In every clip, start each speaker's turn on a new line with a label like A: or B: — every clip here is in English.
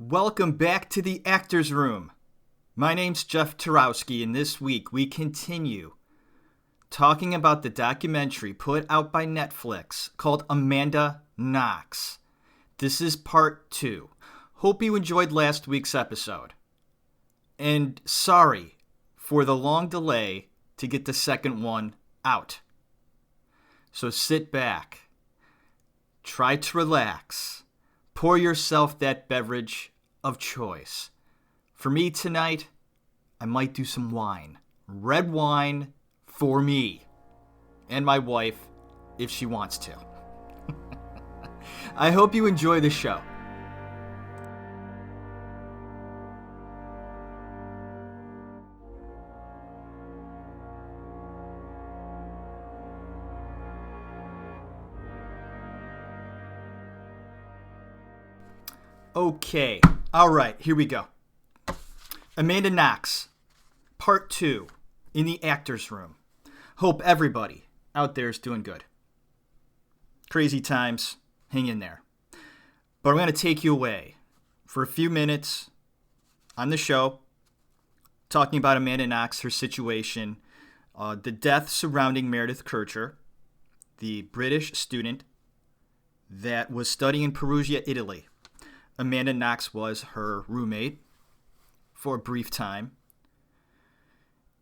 A: Welcome back to the Actors Room. My name's Jeff Tarowski, and this week we continue talking about the documentary put out by Netflix called Amanda Knox. This is part 2. Hope you enjoyed last week's episode. And sorry for the long delay to get the second one out. So sit back, try to relax, pour yourself that beverage of choice. For me tonight, I might do some wine. Red wine for me and my wife if she wants to. I hope you enjoy the show. Okay, all right, here we go. Amanda Knox, part 2, in the Actors Room. Hope everybody out there is doing good. Crazy times, hang in there. But I'm going to take you away for a few minutes on the show, talking about Amanda Knox, her situation, the death surrounding Meredith Kercher, the British student that was studying in Perugia, Italy. Amanda Knox was her roommate for a brief time,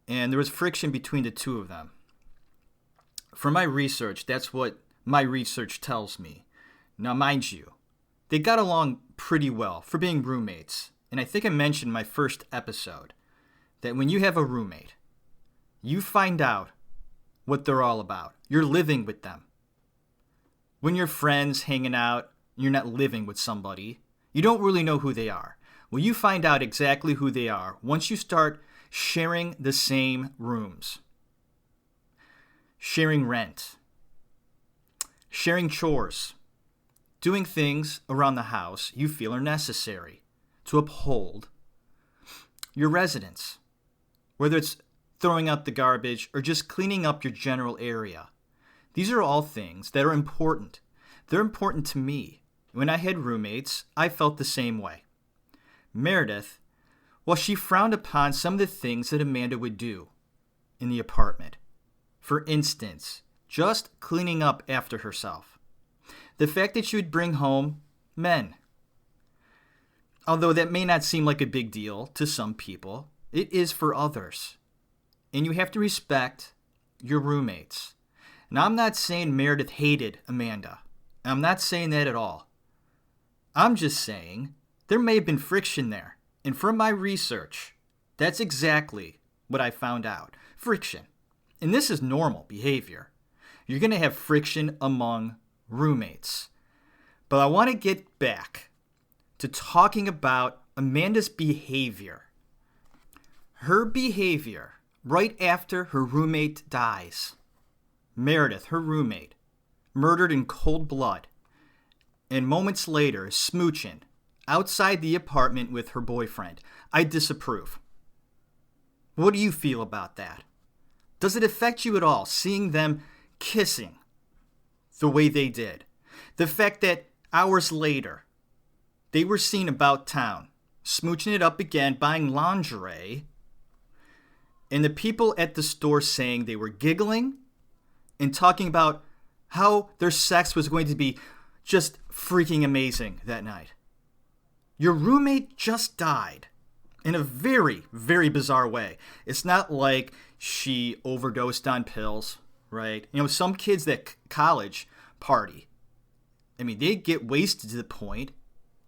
A: and there was friction between the two of them. For my research, that's what my research tells me. Now, mind you, they got along pretty well for being roommates, and I think I mentioned in my first episode that when you have a roommate, you find out what they're all about. You're living with them. When you're friends, hanging out, you're not living with somebody. You don't really know who they are. Well, you find out exactly who they are once you start sharing the same rooms, sharing rent, sharing chores, doing things around the house you feel are necessary to uphold your residence, whether it's throwing out the garbage or just cleaning up your general area. These are all things that are important. They're important to me. When I had roommates, I felt the same way. Meredith, well, she frowned upon some of the things that Amanda would do in the apartment. For instance, just cleaning up after herself. The fact that she would bring home men. Although that may not seem like a big deal to some people, it is for others. And you have to respect your roommates. Now, I'm not saying Meredith hated Amanda. I'm not saying that at all. I'm just saying there may have been friction there. And from my research, that's exactly what I found out. Friction. And this is normal behavior. You're going to have friction among roommates. But I want to get back to talking about Amanda's behavior. Her behavior right after her roommate dies. Meredith, her roommate, murdered in cold blood. And moments later, smooching outside the apartment with her boyfriend. I disapprove. What do you feel about that? Does it affect you at all, seeing them kissing the way they did? The fact that hours later, they were seen about town, smooching it up again, buying lingerie, and the people at the store saying they were giggling and talking about how their sex was going to be just freaking amazing that night. Your roommate just died in a very, very bizarre way. It's not like she overdosed on pills, right? You know, some kids that college party, I mean, they get wasted to the point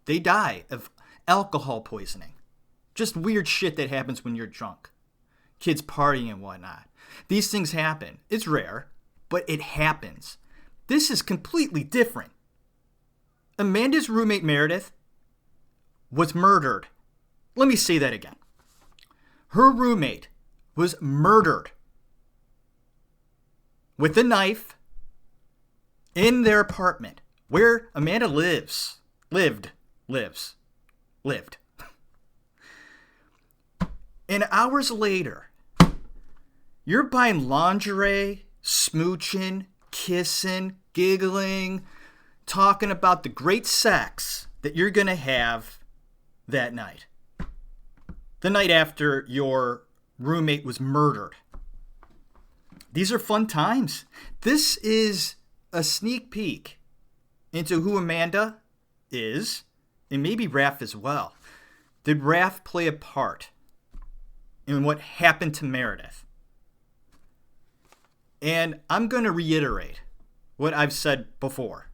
A: they die of alcohol poisoning. Just weird shit that happens when you're drunk. Kids partying and whatnot. These things happen. It's rare, but it happens. This is completely different. Amanda's roommate, Meredith, was murdered. Let me say that again. Her roommate was murdered with a knife in their apartment where Amanda lived. And hours later, you're buying lingerie, smooching, kissing, giggling, talking about the great sex that you're going to have that night. The night after your roommate was murdered. These are fun times. This is a sneak peek into who Amanda is, and maybe Raph as well. Did Raph play a part in what happened to Meredith? And I'm going to reiterate what I've said before.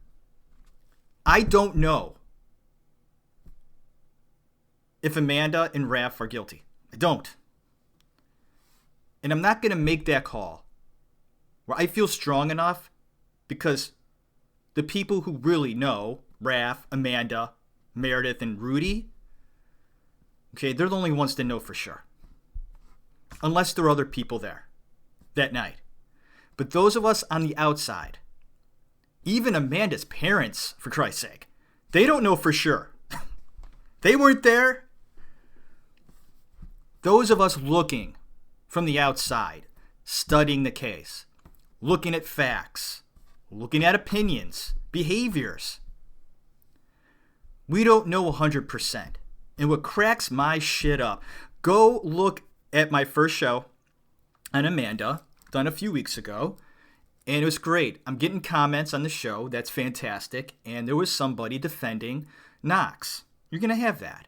A: I don't know if Amanda and Raph are guilty. I don't. And I'm not going to make that call where I feel strong enough, because the people who really know, Raph, Amanda, Meredith, and Rudy, okay, they're the only ones that know for sure. Unless there are other people there that night. But those of us on the outside, even Amanda's parents, for Christ's sake, they don't know for sure. They weren't there. Those of us looking from the outside, studying the case, looking at facts, looking at opinions, behaviors, we don't know 100%. And what cracks my shit up, go look at my first show on Amanda, done a few weeks ago, and it was great. I'm getting comments on the show. That's fantastic. And there was somebody defending Knox. You're going to have that.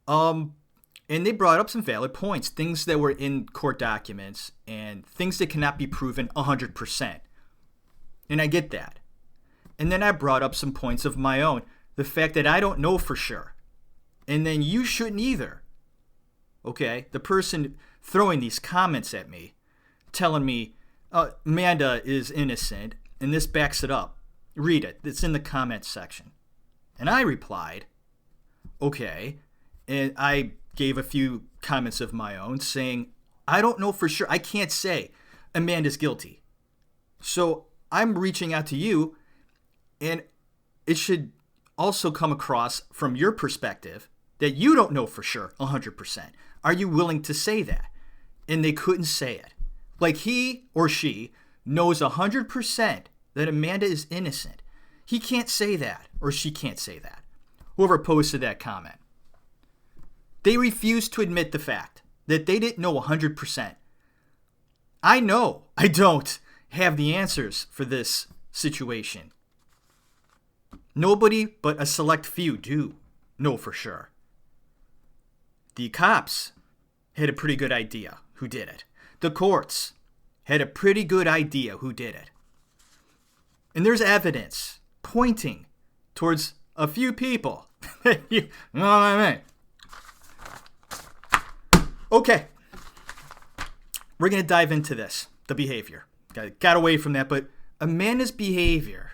A: And they brought up some valid points, things that were in court documents and things that cannot be proven 100%. And I get that. And then I brought up some points of my own. The fact that I don't know for sure. And then you shouldn't either. Okay? The person throwing these comments at me, telling me, Amanda is innocent, and this backs it up. Read it. It's in the comments section. And I replied, okay. And I gave a few comments of my own saying, I don't know for sure. I can't say Amanda's guilty. So I'm reaching out to you, and it should also come across from your perspective that you don't know for sure 100%. Are you willing to say that? And they couldn't say it. Like he or she knows 100% that Amanda is innocent. He can't say that, or she can't say that. Whoever posted that comment. They refused to admit the fact that they didn't know 100%. I know I don't have the answers for this situation. Nobody but a select few do know for sure. The cops had a pretty good idea who did it. The courts had a pretty good idea who did it. And there's evidence pointing towards a few people. You know what I mean? Okay. We're going to dive into this, the behavior. Got away from that, but Amanda's behavior,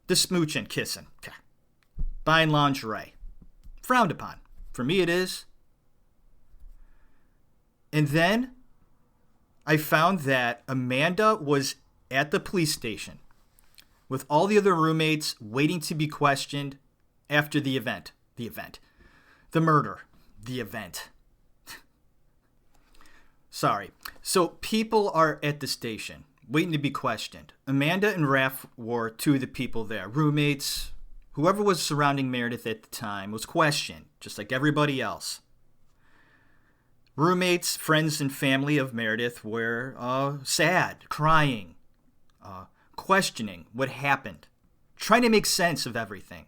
A: the smooching, kissing, okay. Buying lingerie, frowned upon. For me, it is. And then I found that Amanda was at the police station with all the other roommates waiting to be questioned after the murder. Sorry. So people are at the station waiting to be questioned. Amanda and Raph were two of the people there. Roommates, whoever was surrounding Meredith at the time was questioned, just like everybody else. Roommates, friends, and family of Meredith were sad, crying, questioning what happened, trying to make sense of everything,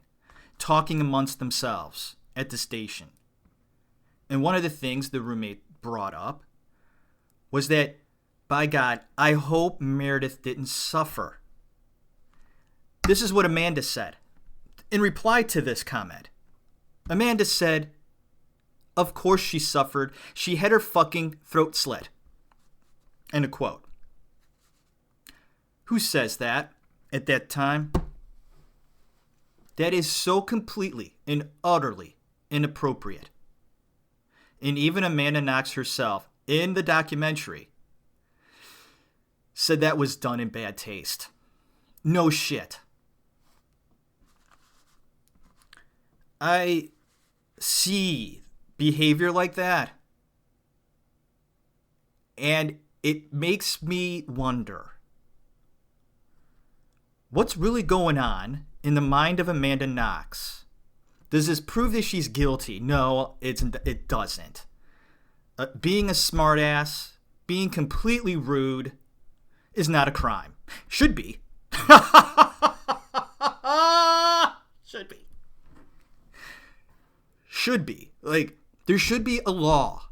A: talking amongst themselves at the station. And one of the things the roommate brought up was that, by God, I hope Meredith didn't suffer. This is what Amanda said. In reply to this comment, Amanda said, of course she suffered. She had her fucking throat slit. End of quote. Who says that at that time? That is so completely and utterly inappropriate. And even Amanda Knox herself, in the documentary, said that was done in bad taste. No shit. I see behavior like that, and it makes me wonder what's really going on in the mind of Amanda Knox, Does this prove that she's guilty? No, it doesn't. Being a smartass, being completely rude is not a crime. Should be. Should be. Should be. Like, there should be a law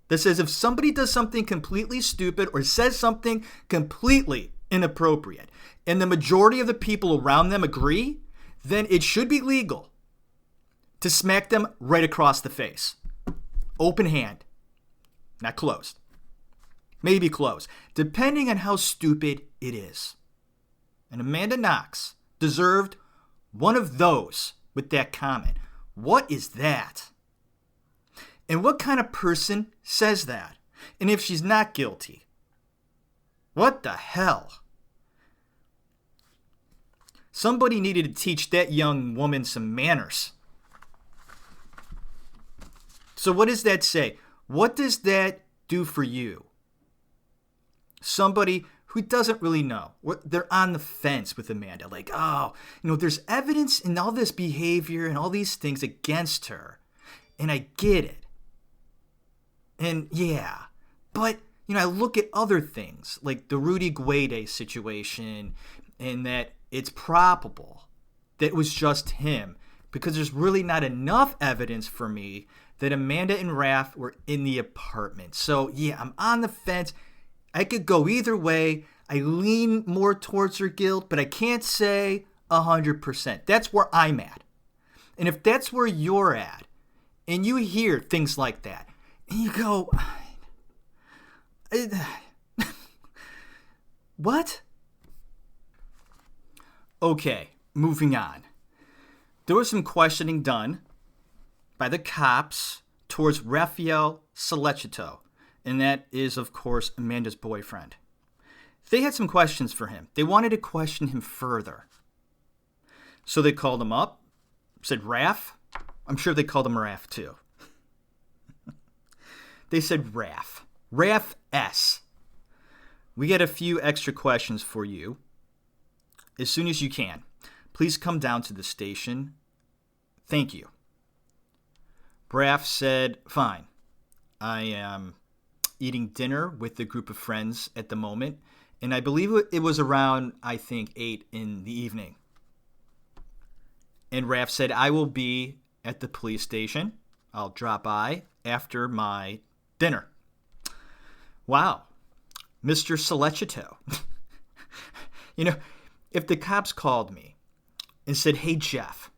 A: that says if somebody does something completely stupid or says something completely inappropriate and the majority of the people around them agree, then it should be legal to smack them right across the face. Open hand. Not closed. Maybe closed. Depending on how stupid it is. And Amanda Knox deserved one of those with that comment. What is that? And what kind of person says that? And if she's not guilty, what the hell? Somebody needed to teach that young woman some manners. So what does that say? What does that do for you? Somebody who doesn't really know. They're on the fence with Amanda. Like, oh, there's evidence in all this behavior and all these things against her. And I get it. And yeah, but, I look at other things like the Rudy Guede situation and that it's probable that it was just him because there's really not enough evidence for me that Amanda and Raph were in the apartment. So yeah, I'm on the fence. I could go either way. I lean more towards her guilt, but I can't say 100%. That's where I'm at. And if that's where you're at, and you hear things like that, and you go, what? Okay, moving on. There was some questioning done by the cops towards Raphael Solecito, and that is, of course, Amanda's boyfriend. They had some questions for him. They wanted to question him further. So they called him up, said, Raph? I'm sure they called him Raph too. They said, Raph. Raph S. We got a few extra questions for you. As soon as you can, please come down to the station. Thank you. Raph said, fine. I am eating dinner with a group of friends at the moment, and I believe it was around, 8 in the evening. And Raph said, I will be at the police station. I'll drop by after my dinner. Wow. Mr. Solecito. If the cops called me and said, hey, Jeff,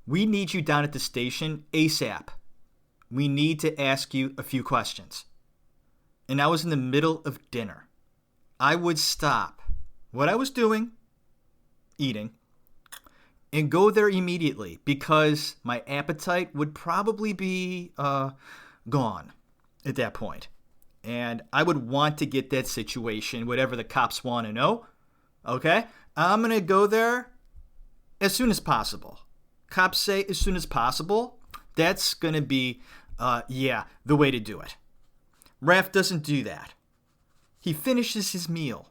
A: we need you down at the station ASAP. We need to ask you a few questions. And I was in the middle of dinner. I would stop what I was doing, eating, and go there immediately because my appetite would probably be gone at that point. And I would want to get that situation, whatever the cops want to know. Okay? I'm going to go there as soon as possible. Cops say as soon as possible. That's going to be, the way to do it. Raph doesn't do that. He finishes his meal,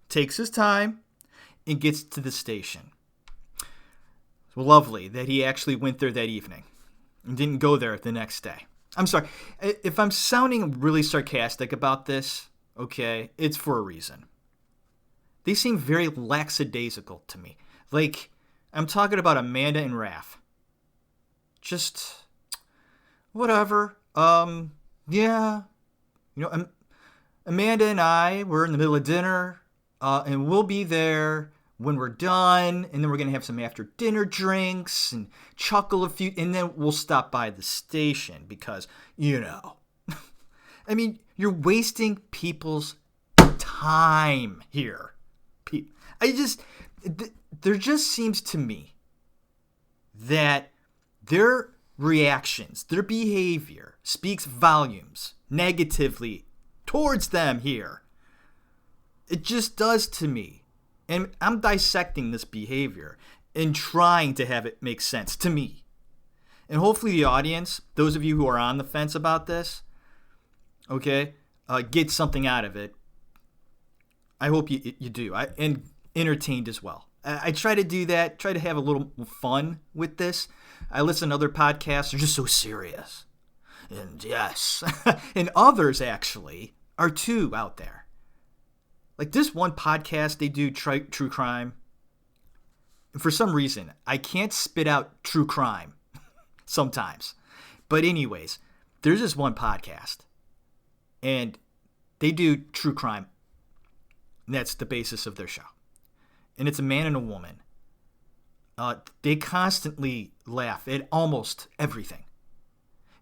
A: takes his time, and gets to the station. It's lovely that he actually went there that evening and didn't go there the next day. I'm sorry. If I'm sounding really sarcastic about this, okay, it's for a reason. They seem very lackadaisical to me. Like, I'm talking about Amanda and Raph. Just, whatever. Amanda and I were in the middle of dinner, and we'll be there when we're done, and then we're going to have some after dinner drinks and chuckle a few, and then we'll stop by the station because, I mean, you're wasting people's time here. There just seems to me that their reactions, their behavior speaks volumes negatively towards them here. It just does to me. And I'm dissecting this behavior and trying to have it make sense to me. And hopefully the audience, those of you who are on the fence about this, okay, get something out of it. I hope you do. And entertained as well. I try to do that, try to have a little fun with this. I listen to other podcasts, they're just so serious. And yes, and others actually are too out there. Like this one podcast, they do true crime. And for some reason, I can't spit out true crime sometimes. But anyways, there's this one podcast, and they do true crime. And that's the basis of their show. And it's a man and a woman. They constantly laugh at almost everything.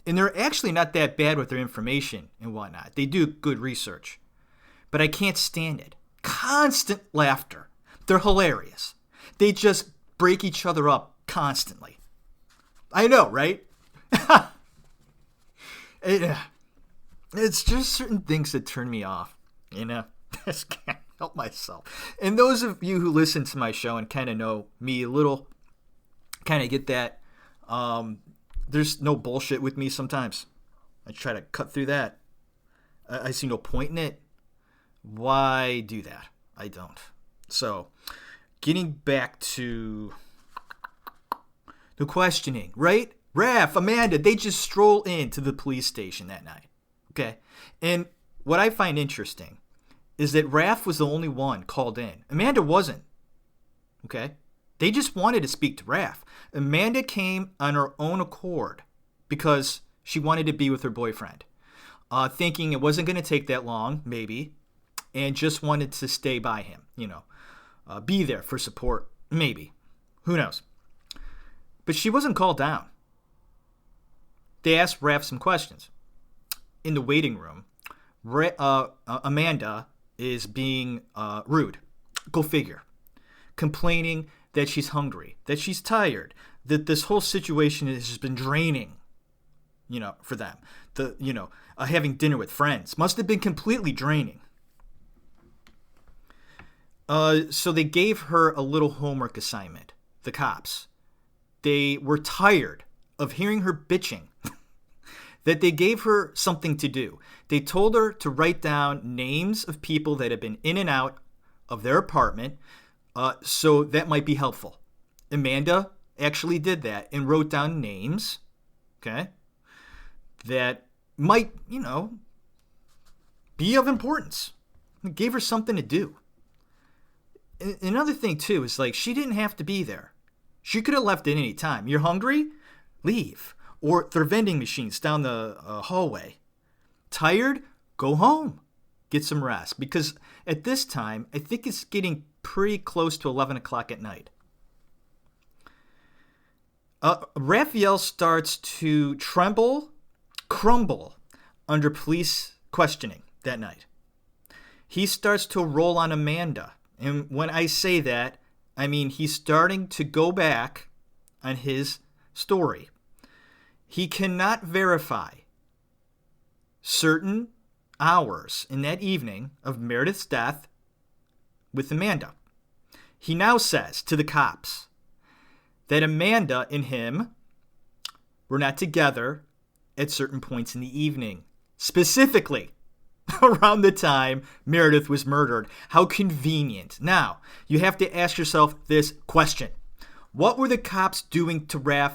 A: And they're actually not that bad with their information and whatnot. They do good research. But I can't stand it. Constant laughter. They're hilarious. They just break each other up constantly. I know, right? It's just certain things that turn me off. I just can't help myself. And those of you who listen to my show and kind of know me a little, kind of get that. There's no bullshit with me sometimes. I try to cut through that. I see no point in it. Why do that? I don't. So, getting back to the questioning, right? Raph, Amanda, they just stroll into the police station that night. Okay? And what I find interesting is that Raph was the only one called in. Amanda wasn't. Okay? They just wanted to speak to Raph. Amanda came on her own accord because she wanted to be with her boyfriend, thinking it wasn't going to take that long, maybe, and just wanted to stay by him, be there for support, maybe. Who knows? But she wasn't called down. They asked Raph some questions. In the waiting room, Amanda is being rude. Go figure. Complaining that she's hungry, that she's tired, that this whole situation has just been draining, for them. Having dinner with friends must have been completely draining. So they gave her a little homework assignment, the cops. They were tired of hearing her bitching that they gave her something to do. They told her to write down names of people that had been in and out of their apartment, so that might be helpful. Amanda actually did that and wrote down names, okay, that might, be of importance. It gave her something to do. Another thing, too, is she didn't have to be there. She could have left at any time. You're hungry? Leave. Or there are vending machines down the hallway. Tired? Go home. Get some rest. Because at this time, I think it's getting pretty close to 11 o'clock at night. Raphael starts to crumble under police questioning that night. He starts to roll on Amanda. And when I say that, I mean he's starting to go back on his story. He cannot verify certain hours in that evening of Meredith's death with Amanda. He now says to the cops that Amanda and him were not together at certain points in the evening, specifically around the time Meredith was murdered. How convenient. Now, you have to ask yourself this question. What were the cops doing to Raph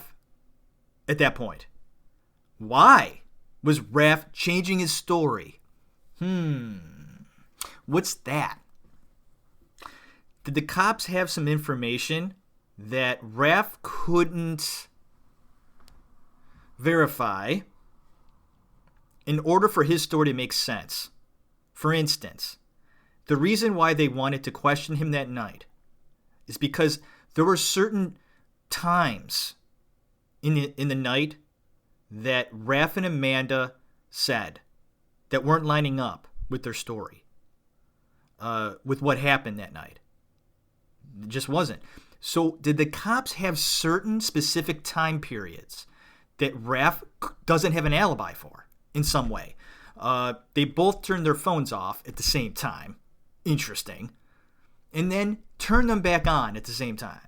A: at that point? Why was Raph changing his story? What's that? Did the cops have some information that Raph couldn't verify in order for his story to make sense? For instance, the reason why they wanted to question him that night is because there were certain times in the night that Raph and Amanda said that weren't lining up with their story, with what happened that night. It just wasn't. So did the cops have certain specific time periods that Raph doesn't have an alibi for in some way? They both turned their phones off at the same time. Interesting. And then turned them back on at the same time.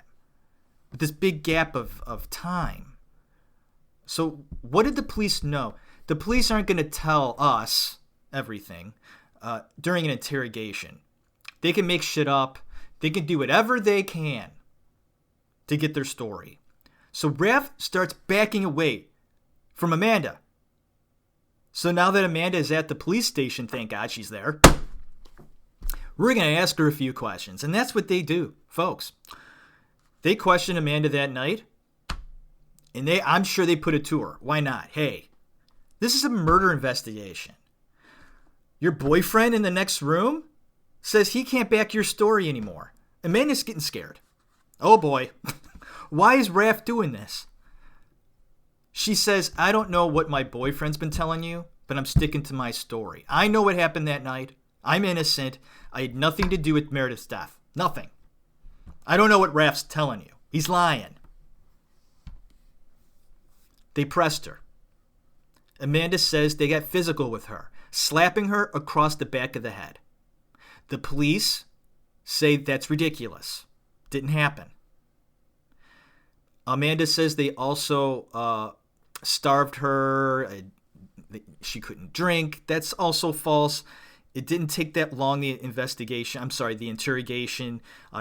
A: With this big gap of time. So what did the police know? The police aren't going to tell us everything during an interrogation. They can make shit up. They can do whatever they can to get their story. So Raph starts backing away from Amanda. So now that Amanda is at the police station, thank God she's there, we're going to ask her a few questions. And that's what they do, folks. They question Amanda that night, and I'm sure they put it to her. Why not? Hey, this is a murder investigation. Your boyfriend in the next room says he can't back your story anymore. Amanda's getting scared. Oh boy, why is Raph doing this? She says, I don't know what my boyfriend's been telling you, but I'm sticking to my story. I know what happened that night. I'm innocent. I had nothing to do with Meredith's death. Nothing. I don't know what Raph's telling you. He's lying. They pressed her. Amanda says they got physical with her, slapping her across the back of the head. The police say that's ridiculous. Didn't happen. Amanda says they also starved her. She couldn't drink. That's also false. It didn't take that long, the interrogation.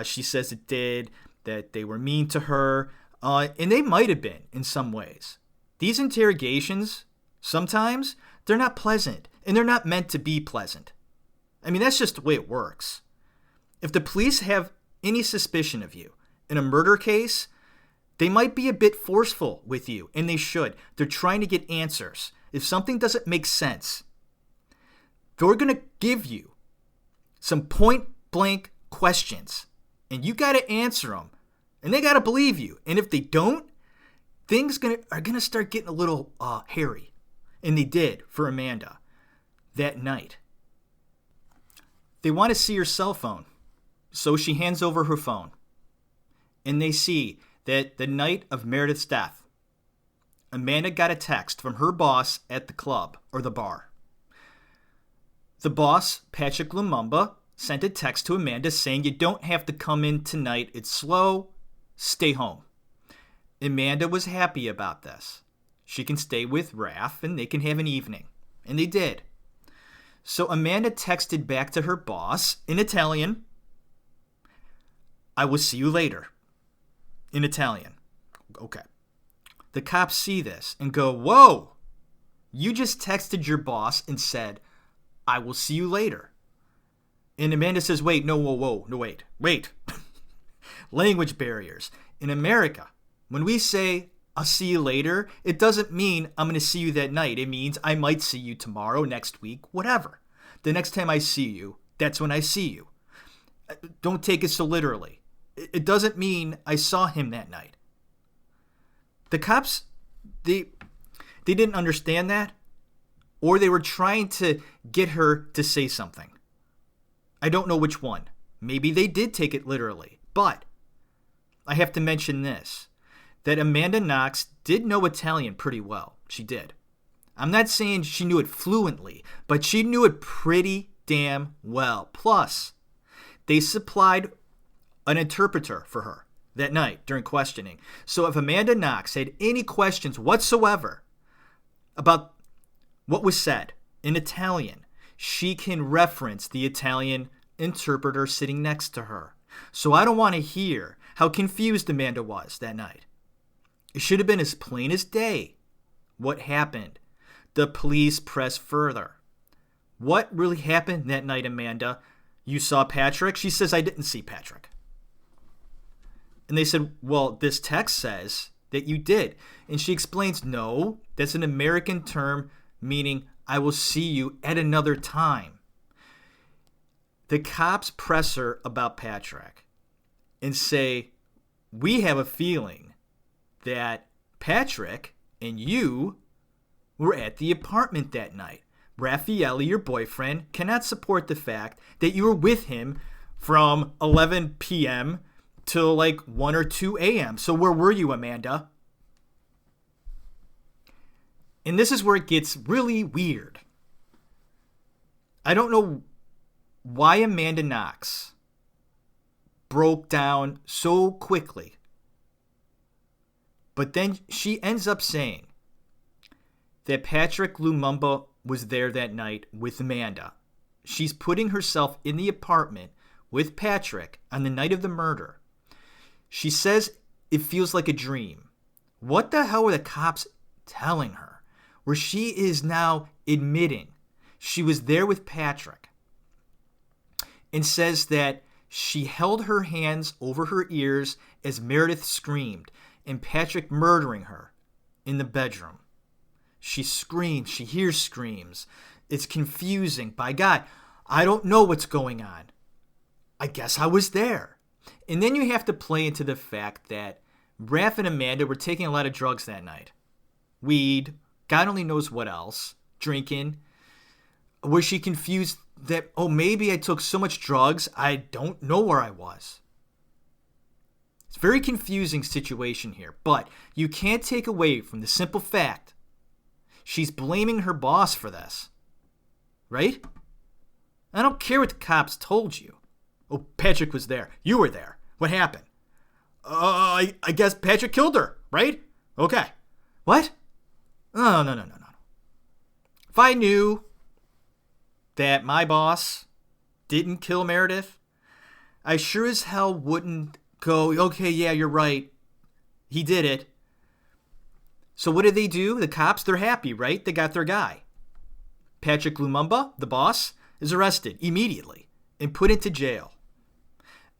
A: She says it did, that they were mean to her. And they might have been in some ways. These interrogations, sometimes, they're not pleasant. And they're not meant to be pleasant. I mean, that's just the way it works. If the police have any suspicion of you in a murder case, they might be a bit forceful with you, and they should. They're trying to get answers. If something doesn't make sense, they're going to give you some point-blank questions, and you got to answer them, and they got to believe you. And if they don't, things are going to start getting a little hairy, and they did for Amanda that night. They want to see her cell phone, so she hands over her phone, and they see that the night of Meredith's death, Amanda got a text from her boss at the club or the bar. The boss, Patrick Lumumba, sent a text to Amanda saying, you don't have to come in tonight. It's slow. Stay home. Amanda was happy about this. She can stay with Raph and they can have an evening. And they did. So Amanda texted back to her boss in Italian, I will see you later. In Italian. Okay. The cops see this and go, whoa, you just texted your boss and said, I will see you later. And Amanda says, wait, no, wait. Language barriers. In America, when we say, I'll see you later, it doesn't mean I'm going to see you that night. It means I might see you tomorrow, next week, whatever. The next time I see you, that's when I see you. Don't take it so literally. It doesn't mean I saw him that night. The cops, they didn't understand that, or they were trying to get her to say something. I don't know which one. Maybe they did take it literally, but I have to mention this, that Amanda Knox did know Italian pretty well. She did. I'm not saying she knew it fluently, but she knew it pretty damn well. Plus, they supplied an interpreter for her that night during questioning. So if Amanda Knox had any questions whatsoever about what was said in Italian, she can reference the Italian interpreter sitting next to her. So I don't want to hear how confused Amanda was that night. It should have been as plain as day what happened. The police pressed further. What really happened that night, Amanda? You saw Patrick? She says, I didn't see Patrick. And they said, well, this text says that you did. And she explains, no, that's an American term meaning I will see you at another time. The cops press her about Patrick and say, we have a feeling that Patrick and you were at the apartment that night. Raffaele, your boyfriend, cannot support the fact that you were with him from 11 p.m. till like 1 or 2 a.m. So where were you, Amanda? And this is where it gets really weird. I don't know why Amanda Knox broke down so quickly. But then she ends up saying that Patrick Lumumba was there that night with Amanda. She's putting herself in the apartment with Patrick on the night of the murder. She says it feels like a dream. What the hell were the cops telling her? Where she is now admitting she was there with Patrick and says that she held her hands over her ears as Meredith screamed and Patrick murdering her in the bedroom. She screams. She hears screams. It's confusing. By God, I don't know what's going on. I guess I was there. And then you have to play into the fact that Raph and Amanda were taking a lot of drugs that night. Weed, God only knows what else, drinking. Was she confused that, oh, maybe I took so much drugs, I don't know where I was? It's a very confusing situation here, but you can't take away from the simple fact she's blaming her boss for this, right? I don't care what the cops told you. Oh, Patrick was there. You were there. What happened? I guess Patrick killed her, right? Okay. What? Oh, no. If I knew that my boss didn't kill Meredith, I sure as hell wouldn't go, okay, yeah, you're right. He did it. So what do? The cops, they're happy, right? They got their guy. Patrick Lumumba, the boss, is arrested immediately and put into jail.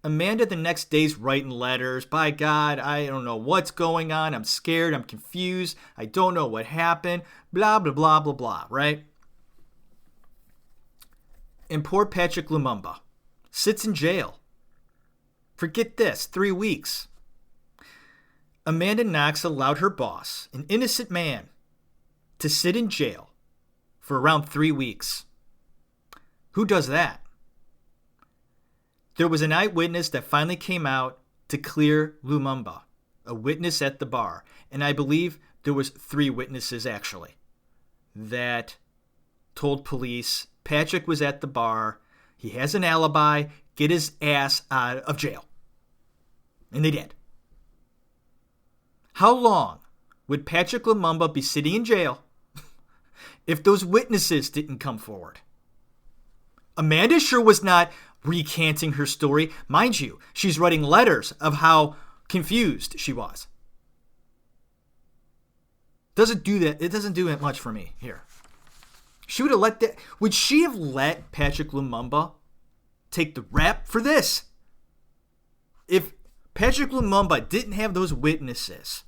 A: Amanda the next day's writing letters. By God, I don't know what's going on. I'm scared. I'm confused. I don't know what happened. Blah, blah, blah, blah, blah, right? And poor Patrick Lumumba sits in jail. Forget this, 3 weeks. Amanda Knox allowed her boss, an innocent man, to sit in jail for around 3 weeks. Who does that? There was an eyewitness that finally came out to clear Lumumba, a witness at the bar. And I believe there was 3 witnesses, actually, that told police Patrick was at the bar. He has an alibi. Get his ass out of jail. And they did. How long would Patrick Lumumba be sitting in jail if those witnesses didn't come forward? Amanda sure was not recanting her story. Mind you, she's writing letters of how confused she was. Doesn't do that. It doesn't do that much for me here. She would have let that. Would she have let Patrick Lumumba take the rap for this? If Patrick Lumumba didn't have those witnesses,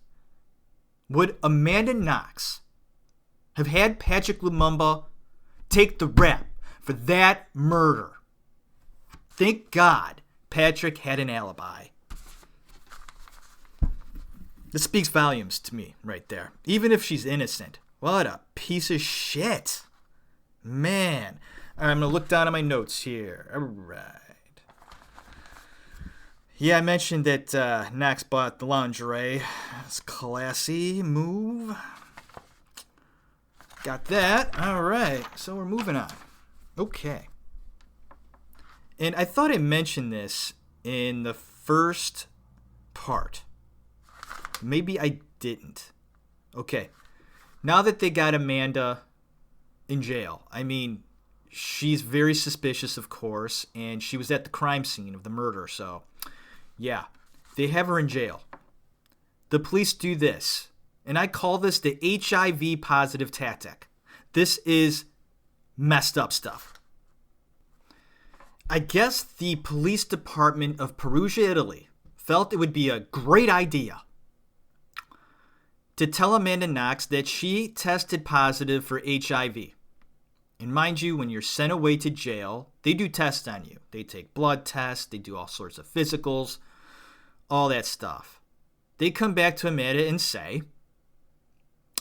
A: would Amanda Knox have had Patrick Lumumba take the rap for that murder? Thank God Patrick had an alibi. This speaks volumes to me right there. Even if she's innocent. What a piece of shit. Man. All right, I'm going to look down at my notes here. All right. Yeah, I mentioned that Knox bought the lingerie. That's a classy move. Got that. All right. So we're moving on. Okay. And I thought I mentioned this in the first part. Maybe I didn't. Okay. Now that they got Amanda in jail, I mean, she's very suspicious, of course, and she was at the crime scene of the murder, so yeah, they have her in jail. The police do this, and I call this the HIV positive tactic. This is messed up stuff. I guess the police department of Perugia, Italy, felt it would be a great idea to tell Amanda Knox that she tested positive for HIV. And mind you, when you're sent away to jail, they do tests on you. They take blood tests, they do all sorts of physicals, all that stuff. They come back to Amanda and say,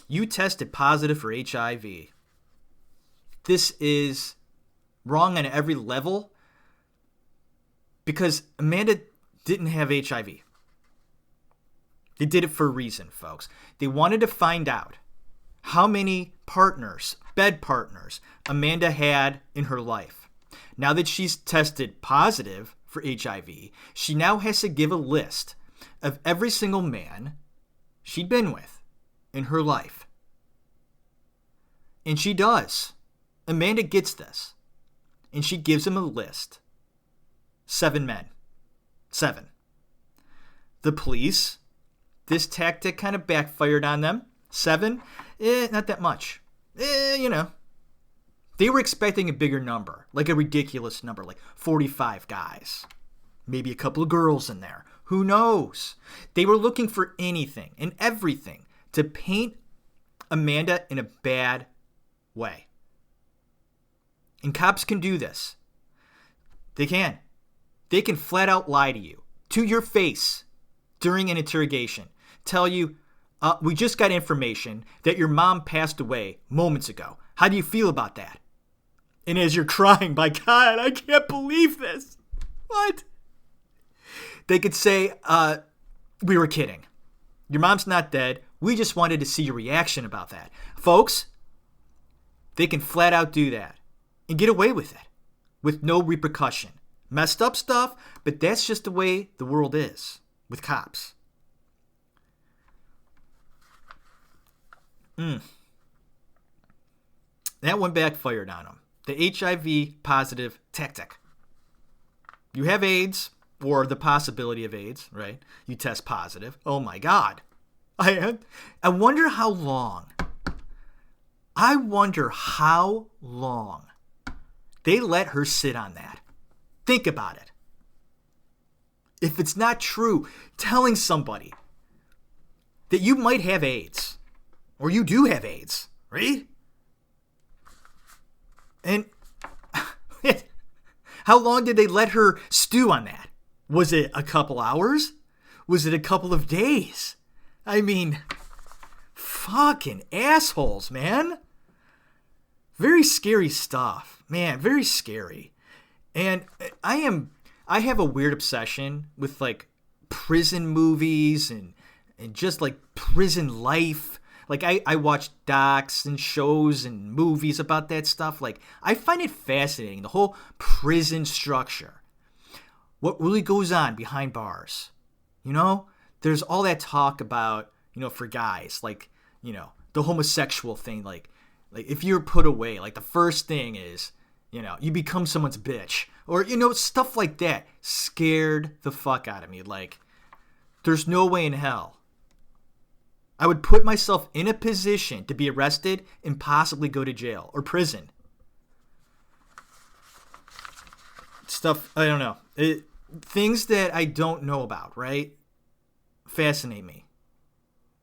A: you tested positive for HIV. This is wrong on every level because Amanda didn't have HIV. They did it for a reason, folks. They wanted to find out how many partners, bed partners, Amanda had in her life. Now that she's tested positive for HIV, she now has to give a list of every single man she'd been with in her life. And she does. Amanda gets this. And she gives him a list 7 men. 7. The police, this tactic kind of backfired on them. 7, not that much. They were expecting a bigger number, like a ridiculous number, like 45 guys. Maybe a couple of girls in there. Who knows? They were looking for anything and everything to paint Amanda in a bad way. And cops can do this. They can. They can flat out lie to you, to your face, during an interrogation. Tell you, we just got information that your mom passed away moments ago. How do you feel about that? And as you're crying, my God, I can't believe this. What? They could say, we were kidding. Your mom's not dead. We just wanted to see your reaction about that. Folks, they can flat out do that and get away with it with no repercussion. Messed up stuff, but that's just the way the world is with cops. That one backfired on them. The HIV positive tactic. You have AIDS, or the possibility of AIDS, right? You test positive. Oh my God. I wonder how long. I wonder how long they let her sit on that. Think about it. If it's not true, telling somebody that you might have AIDS, or you do have AIDS, right? And how long did they let her stew on that? Was it a couple hours? Was it a couple of days? I mean, fucking assholes, man. Very scary stuff, man. Very scary. And I have a weird obsession with like prison movies and just like prison life. Like I watch docs and shows and movies about that stuff. Like I find it fascinating, the whole prison structure. What really goes on behind bars. You know, there's all that talk about, for guys, like, the homosexual thing. Like if you're put away, like the first thing is, you become someone's bitch. Or, stuff like that scared the fuck out of me. Like, there's no way in hell I would put myself in a position to be arrested and possibly go to jail or prison. Stuff, I don't know. Things that I don't know about, right? Fascinate me.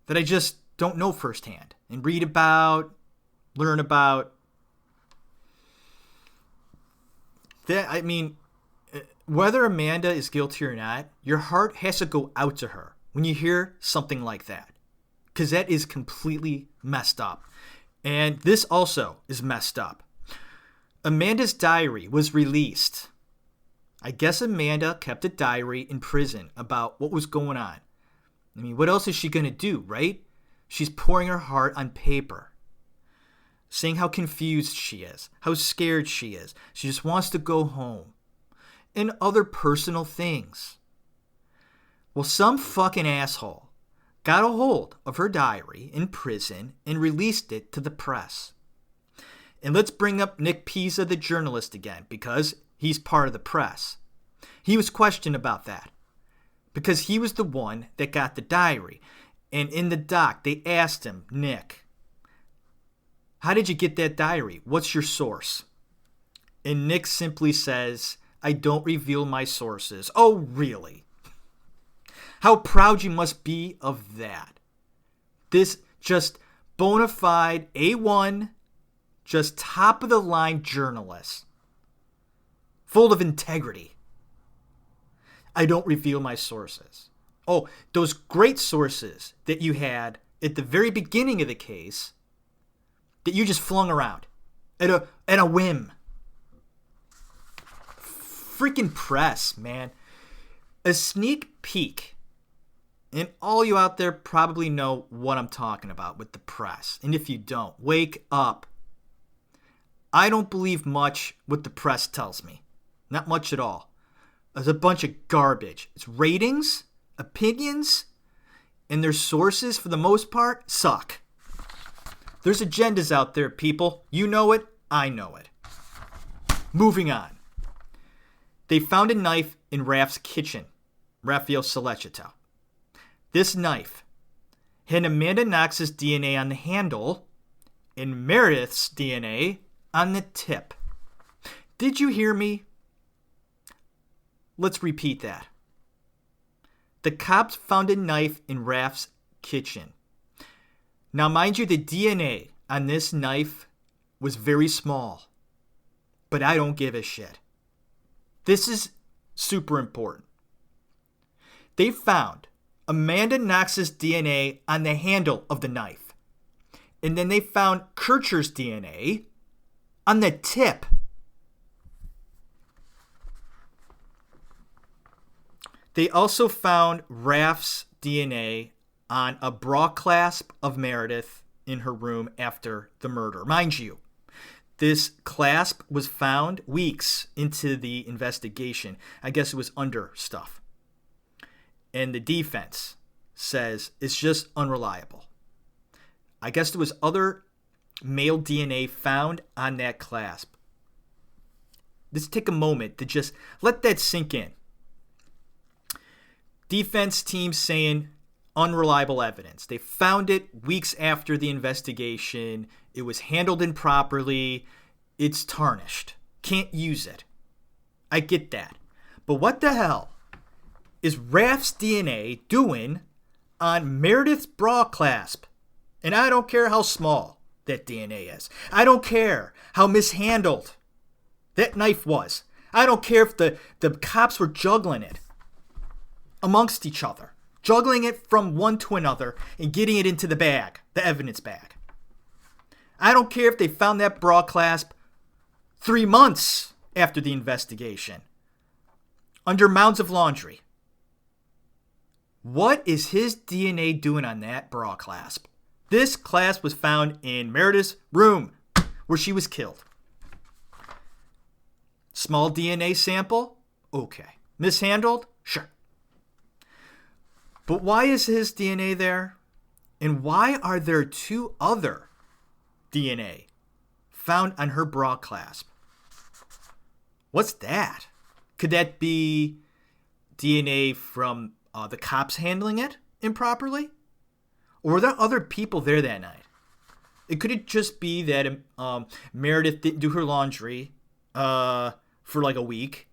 A: That I just don't know firsthand. And read about, learn about. Whether Amanda is guilty or not, your heart has to go out to her when you hear something like that. Because that is completely messed up. And this also is messed up. Amanda's diary was released. I guess Amanda kept a diary in prison about what was going on. I mean, what else is she going to do, right? She's pouring her heart on paper. Saying how confused she is, how scared she is. She just wants to go home. And other personal things. Well, some fucking asshole got a hold of her diary in prison and released it to the press. And let's bring up Nick Pisa, the journalist, again, because he's part of the press. He was questioned about that because he was the one that got the diary. And in the doc, they asked him, Nick, how did you get that diary? What's your source? And Nick simply says, I don't reveal my sources. Oh, really? How proud you must be of that. This just bona fide A1, just top of the line journalist. Full of integrity. I don't reveal my sources. Oh, those great sources that you had at the very beginning of the case that you just flung around at a whim. Freaking press, man. A sneak peek. And all you out there probably know what I'm talking about with the press. And if you don't, wake up. I don't believe much what the press tells me. Not much at all. It's a bunch of garbage. It's ratings, opinions, and their sources, for the most part, suck. There's agendas out there, people. You know it. I know it. Moving on. They found a knife in Raph's kitchen, Raphael Sollecito. This knife had Amanda Knox's DNA on the handle and Meredith's DNA on the tip. Did you hear me? Let's repeat that. The cops found a knife in Raph's kitchen. Now, mind you, the DNA on this knife was very small, but I don't give a shit. This is super important. They found Amanda Knox's DNA on the handle of the knife, and then they found Kercher's DNA on the tip. They also found Raph's DNA on a bra clasp of Meredith in her room after the murder. Mind you, this clasp was found weeks into the investigation. I guess it was under stuff. And the defense says it's just unreliable. I guess there was other male DNA found on that clasp. Let's take a moment to just let that sink in. Defense team saying unreliable evidence. They found it weeks after the investigation. It was handled improperly. It's tarnished. Can't use it. I get that. But what the hell is Raph's DNA doing on Meredith's bra clasp? And I don't care how small that DNA is. I don't care how mishandled that knife was. I don't care if the cops were juggling it amongst each other. Juggling it from one to another and getting it into the bag, the evidence bag. I don't care if they found that bra clasp 3 months after the investigation, under mounds of laundry. What is his DNA doing on that bra clasp? This clasp was found in Meredith's room where she was killed. Small DNA sample? Okay. Mishandled? Sure. But why is his DNA there? And why are there 2 other DNA found on her bra clasp? What's that? Could that be DNA from the cops handling it improperly? Or were there other people there that night? It could just be that Meredith didn't do her laundry for like a week.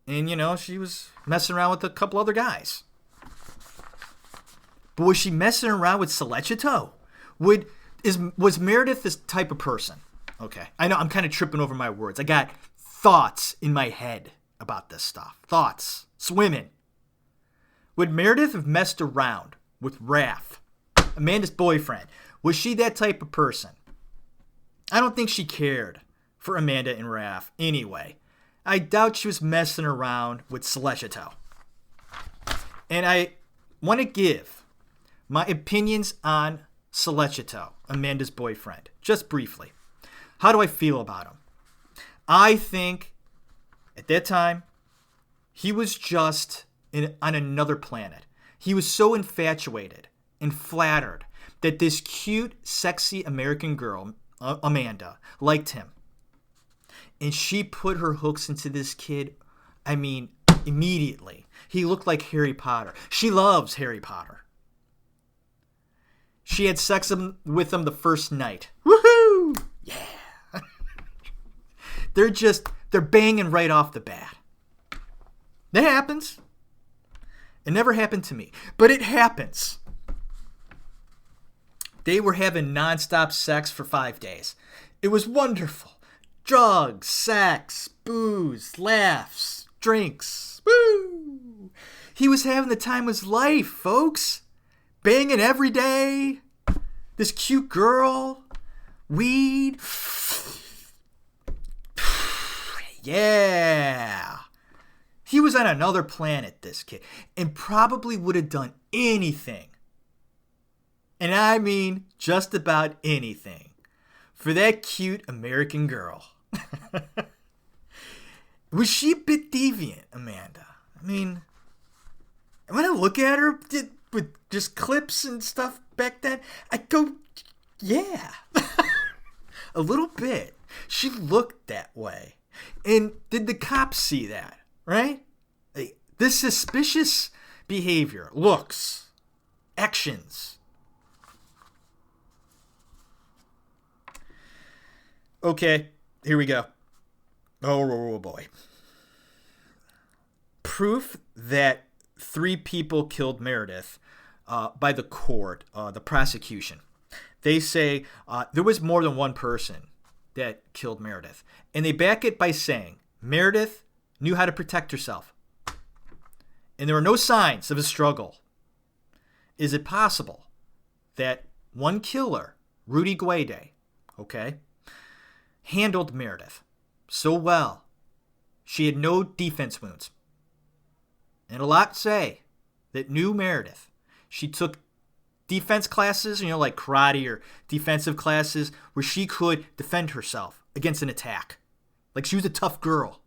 A: And, she was messing around with a couple other guys. But was she messing around with Sollecito? Was Meredith this type of person? Okay, I know I'm kind of tripping over my words. I got thoughts in my head about this stuff. Thoughts. Swimming. Would Meredith have messed around with Raph, Amanda's boyfriend? Was she that type of person? I don't think she cared for Amanda and Raph anyway. I doubt she was messing around with Sollecito. And I want to give my opinions on Sollecito, Amanda's boyfriend, just briefly. How do I feel about him? I think at that time, he was just on another planet. He was so infatuated and flattered that this cute, sexy American girl, Amanda, liked him. And she put her hooks into this kid, immediately. He looked like Harry Potter. She loves Harry Potter. She had sex with him the first night. Woohoo! Yeah. They're banging right off the bat. That happens. It never happened to me, but it happens. They were having nonstop sex for 5 days. It was wonderful. Drugs, sex, booze, laughs, drinks. Woo! He was having the time of his life, folks. Banging every day. This cute girl. Weed. Yeah. He was on another planet, this kid. And probably would have done anything. And I mean just about anything. For that cute American girl. Was she a bit deviant, Amanda? When I look at her with just clips and stuff back then, I go, yeah. A little bit. She looked that way. And did the cops see that? right? This suspicious behavior, looks, actions. Okay, here we go. Oh boy. Proof that 3 people killed Meredith by the court, the prosecution. They say there was more than one person that killed Meredith. And they back it by saying Meredith knew how to protect herself. And there were no signs of a struggle. Is it possible that one killer, Rudy Guede, okay, handled Meredith so well she had no defense wounds? And a lot say that knew Meredith. She took defense classes, like karate or defensive classes, where she could defend herself against an attack. Like she was a tough girl.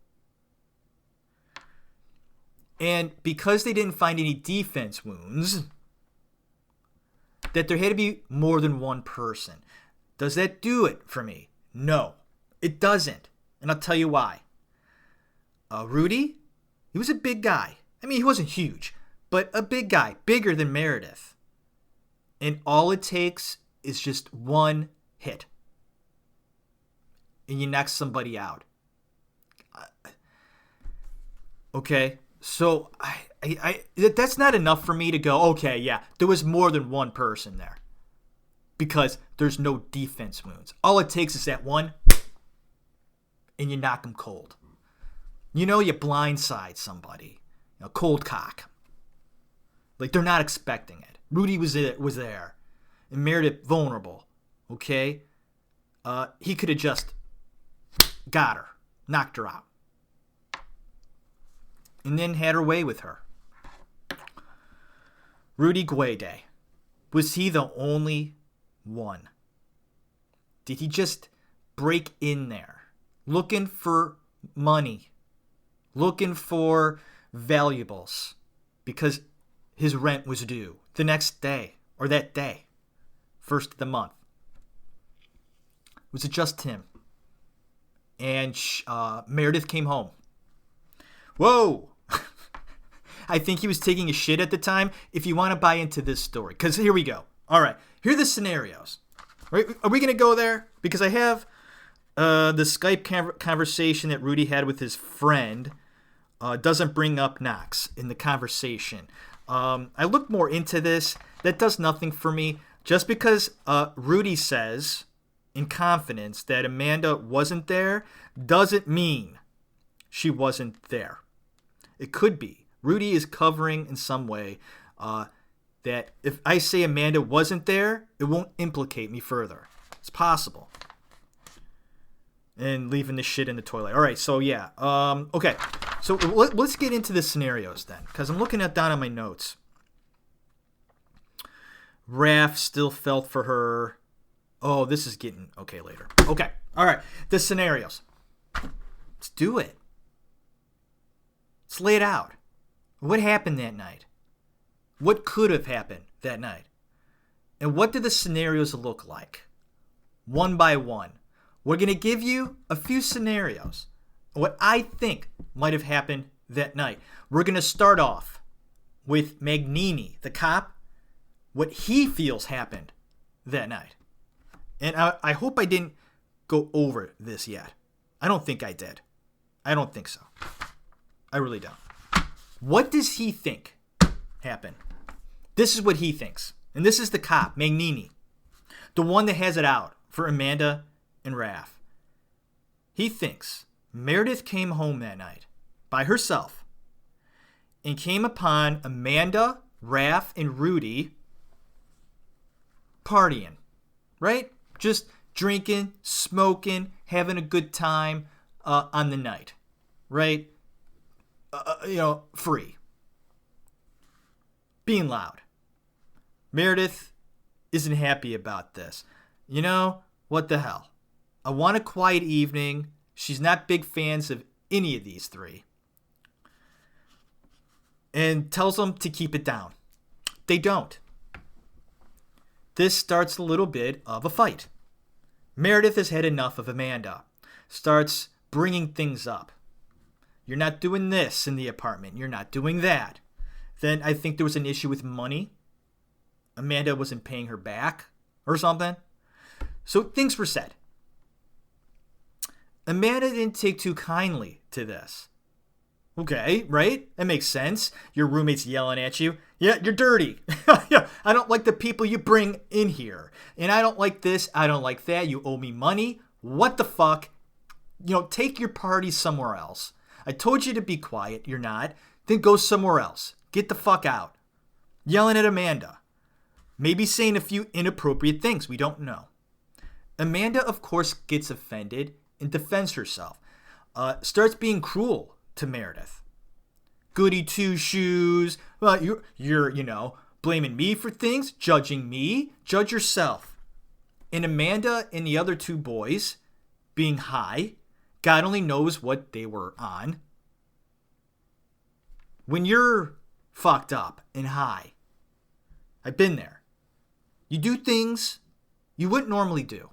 A: And because they didn't find any defense wounds, that there had to be more than one person. Does that do it for me? No, it doesn't. And I'll tell you why. Rudy, he was a big guy. I mean, he wasn't huge, but a big guy, bigger than Meredith. And all it takes is just one hit. And you knock somebody out. Okay, so I that's not enough for me to go, okay, yeah, there was more than one person there. Because there's no defense wounds. All it takes is that one, and you knock them cold. You blindside somebody. Cold cock. Like, they're not expecting it. Rudy was there. And Meredith, vulnerable. Okay? He could have just got her. Knocked her out. And then had her way with her. Rudy Guede. Was he the only one? Did he just break in there? Looking for money. Looking for valuables. Because his rent was due the next day, or that day, first of the month. Was it just him? And Meredith came home. Whoa! I think he was taking a shit at the time, if you want to buy into this story. Because here we go. All right, here are the scenarios. Right? Are we going to go there? Because I have the Skype conversation that Rudy had with his friend. Doesn't bring up Knox in the conversation. I looked more into this. That does nothing for me. Just because Rudy says in confidence that Amanda wasn't there doesn't mean she wasn't there. It could be. Rudy is covering in some way that if I say Amanda wasn't there, it won't implicate me further. It's possible. And leaving the shit in the toilet. All right, so yeah. Okay, so let's get into the scenarios then, because I'm looking down on my notes. Raph still felt for her. Oh, this is getting okay later. Okay, all right. The scenarios. Let's do it. Let's lay it out. What happened that night? What could have happened that night? And what do the scenarios look like? One by one. We're going to give you a few scenarios. What I think might have happened that night. We're going to start off with Magnini, the cop, what he feels happened that night. And I hope I didn't go over this yet. I don't think I did. I don't think so. I really don't. What does he think happened? This is what he thinks. And this is the cop, Magnini. The one that has it out for Amanda and Raph. He thinks Meredith came home that night by herself and came upon Amanda, Raph, and Rudy partying, right? Just drinking, smoking, having a good time on the night, right? Free. Being loud. Meredith isn't happy about this. What the hell? I want a quiet evening. She's not big fans of any of these three. And tells them to keep it down. They don't. This starts a little bit of a fight. Meredith has had enough of Amanda. Starts bringing things up. You're not doing this in the apartment. You're not doing that. Then I think there was an issue with money. Amanda wasn't paying her back or something. So things were said. Amanda didn't take too kindly to this. Okay, right? That makes sense. Your roommate's yelling at you. Yeah, you're dirty. Yeah, I don't like the people you bring in here. And I don't like this. I don't like that. You owe me money. What the fuck? Take your party somewhere else. I told you to be quiet. You're not. Then go somewhere else. Get the fuck out. Yelling at Amanda. Maybe saying a few inappropriate things. We don't know. Amanda, of course, gets offended and defends herself. Starts being cruel to Meredith. Goody two shoes. Well, you're blaming me for things, judging me. Judge yourself. And Amanda and the other two boys, being high, God only knows what they were on. When you're fucked up and high, I've been there. You do things you wouldn't normally do.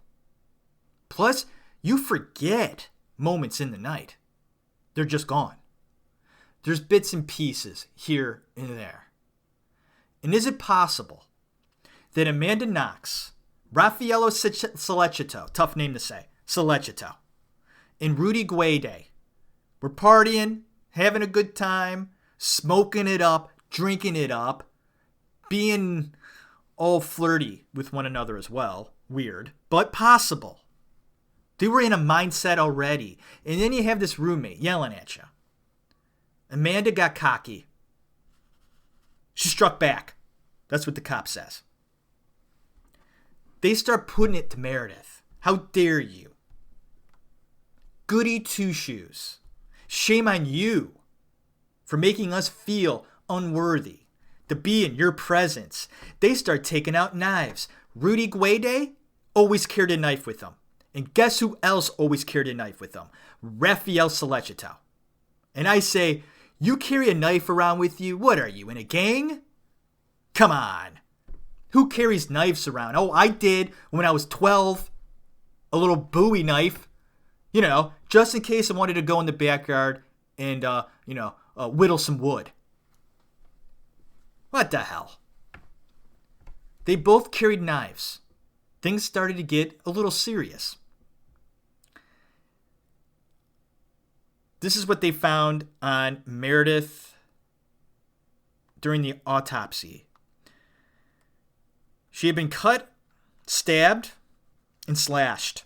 A: Plus, you forget moments in the night. They're just gone. There's bits and pieces here and there. And is it possible that Amanda Knox, Raffaello Sollecito, tough name to say, Sollecito, and Rudy Guede were partying, having a good time, smoking it up, drinking it up, being all flirty with one another as well. Weird, but possible. They were in a mindset already. And then you have this roommate yelling at you. Amanda got cocky. She struck back. That's what the cop says. They start putting it to Meredith. How dare you? Goody two shoes. Shame on you for making us feel unworthy to be in your presence. They start taking out knives. Rudy Guede always carried a knife with him. And guess who else always carried a knife with him? Raphael Sollecito. And I say, you carry a knife around with you? What are you, in a gang? Come on. Who carries knives around? Oh, I did when I was 12. A little Bowie knife. Just in case I wanted to go in the backyard and, whittle some wood. What the hell? They both carried knives. Things started to get a little serious. This is what they found on Meredith during the autopsy. She had been cut, stabbed, and slashed.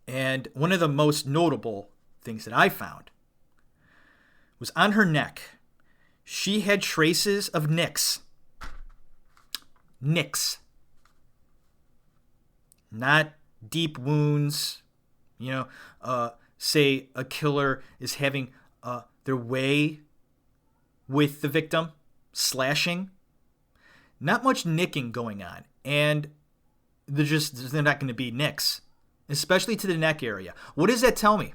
A: And one of the most notable things that I found was on her neck. She had traces of nicks. Nicks. Not deep wounds, say a killer is having their way with the victim, slashing. Not much nicking going on. And they're not going to be nicks, especially to the neck area. What does that tell me?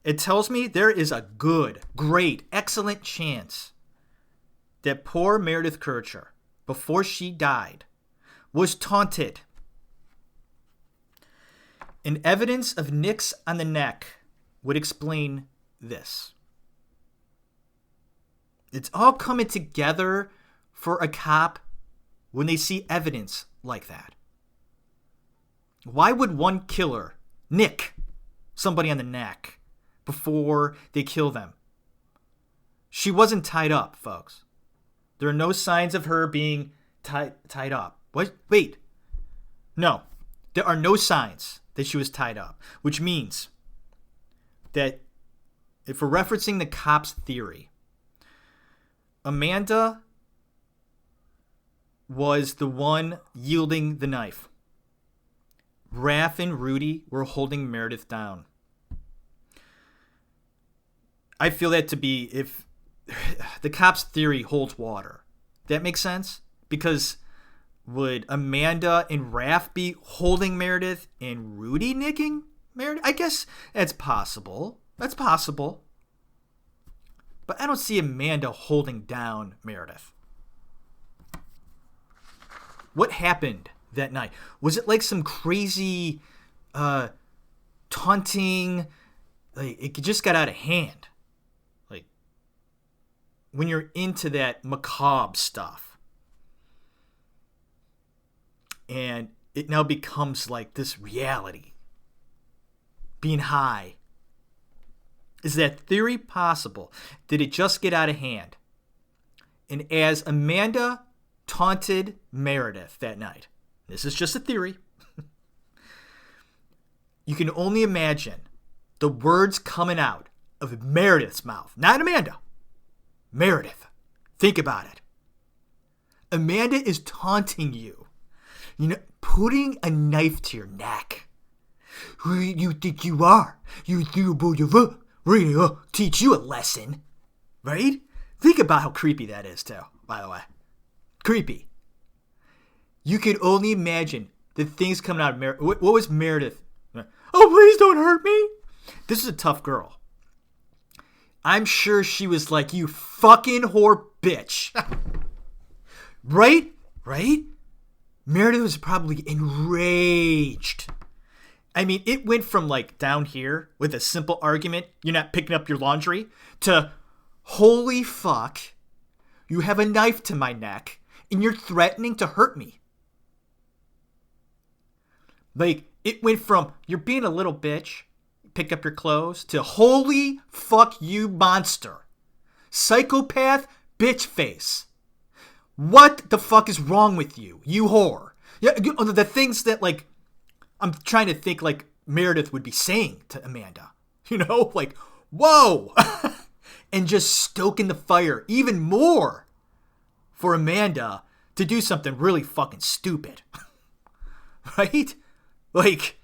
A: It tells me there is a good, great, excellent chance that poor Meredith Kercher, before she died, was taunted. And evidence of nicks on the neck would explain this. It's all coming together for a cop when they see evidence like that. Why would one killer nick somebody on the neck before they kill them? She wasn't tied up, folks. There are no signs of her being tied up. What? Wait. No. There are no signs that she was tied up, which means that if we're referencing the cop's theory, Amanda was the one yielding the knife. Raph and Rudy were holding Meredith down. I feel that to be, if the cop's theory holds water, that makes sense? Because would Amanda and Raph be holding Meredith and Rudy nicking Meredith? I guess that's possible. That's possible. But I don't see Amanda holding down Meredith. What happened that night? Was it like some crazy taunting? Like it just got out of hand. when you're into that macabre stuff. And it now becomes like this reality. Being high. Is that theory possible? Did it just get out of hand? And as Amanda taunted Meredith that night, this is just a theory, you can only imagine the words coming out of Meredith's mouth. Not Amanda. Meredith. Think about it. Amanda is taunting you. You know, putting a knife to your neck. Who you think you are? You think about your we're gonna teach you a lesson. Right? Think about how creepy that is, too, by the way. Creepy. You could only imagine the things coming out of Meredith. What was Meredith? Oh, please don't hurt me. This is a tough girl. I'm sure she was like, you fucking whore bitch. Right? Right? Meredith was probably enraged. I mean, it went from like down here with a simple argument, you're not picking up your laundry, to holy fuck, you have a knife to my neck and you're threatening to hurt me. Like, it went from you're being a little bitch, pick up your clothes, to holy fuck you monster. Psychopath bitch face. What the fuck is wrong with you, you whore? Yeah, the things that, like, I'm trying to think, like, Meredith would be saying to Amanda. You know, like, whoa! And just stoking the fire even more for Amanda to do something really fucking stupid. Right? Like,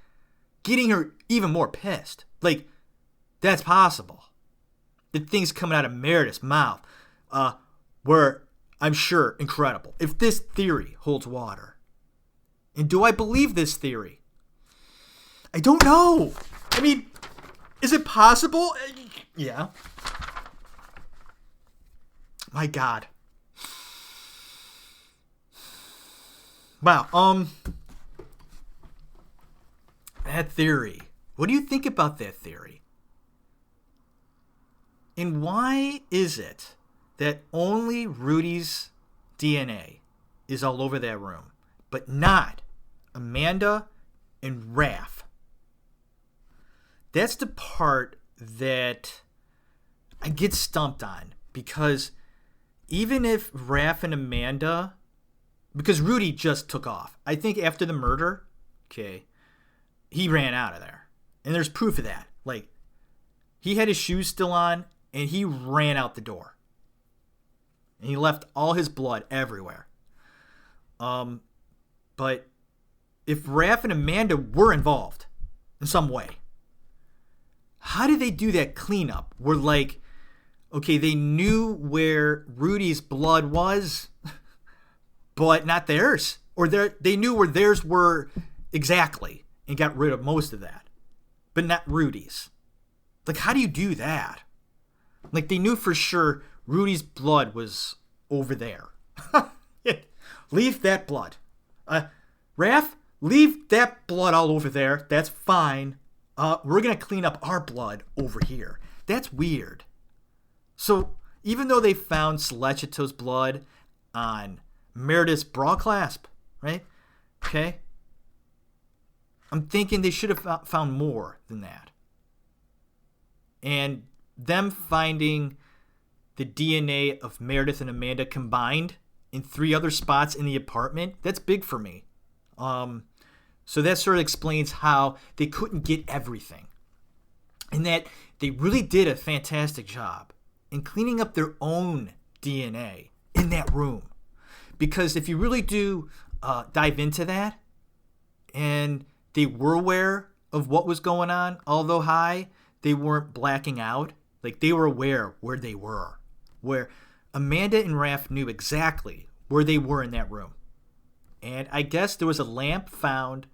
A: getting her even more pissed. Like, that's possible. The things coming out of Meredith's mouth were, I'm sure, incredible. If this theory holds water. And do I believe this theory? I don't know. I mean, is it possible? Yeah. My God. Wow. That theory. What do you think about that theory? And why is it that only Rudy's DNA is all over that room, but not Amanda and Raph? That's the part that I get stumped on, because even if Raph and Amanda, because Rudy just took off. I think after the murder, okay, he ran out of there. And there's proof of that. Like, he had his shoes still on, and he ran out the door. And he left all his blood everywhere. But if Raph and Amanda were involved in some way, how did they do that cleanup? Where, like, okay, they knew where Rudy's blood was, but not theirs. Or they knew where theirs were exactly and got rid of most of that, but not Rudy's. Like, how do you do that? Like, they knew for sure Rudy's blood was over there. Leave that blood. Raph, leave that blood all over there. That's fine. We're going to clean up our blood over here. That's weird. So, even though they found Celestito's blood on Meredith's bra clasp, right? Okay? I'm thinking they should have found more than that. And them finding the DNA of Meredith and Amanda combined in 3 other spots in the apartment, that's big for me. So that sort of explains how they couldn't get everything. And that they really did a fantastic job in cleaning up their own DNA in that room. Because if you really do dive into that, and they were aware of what was going on, although high, they weren't blacking out. Like, they were aware where they were. Where Amanda and Raph knew exactly where they were in that room. And I guess there was a lamp found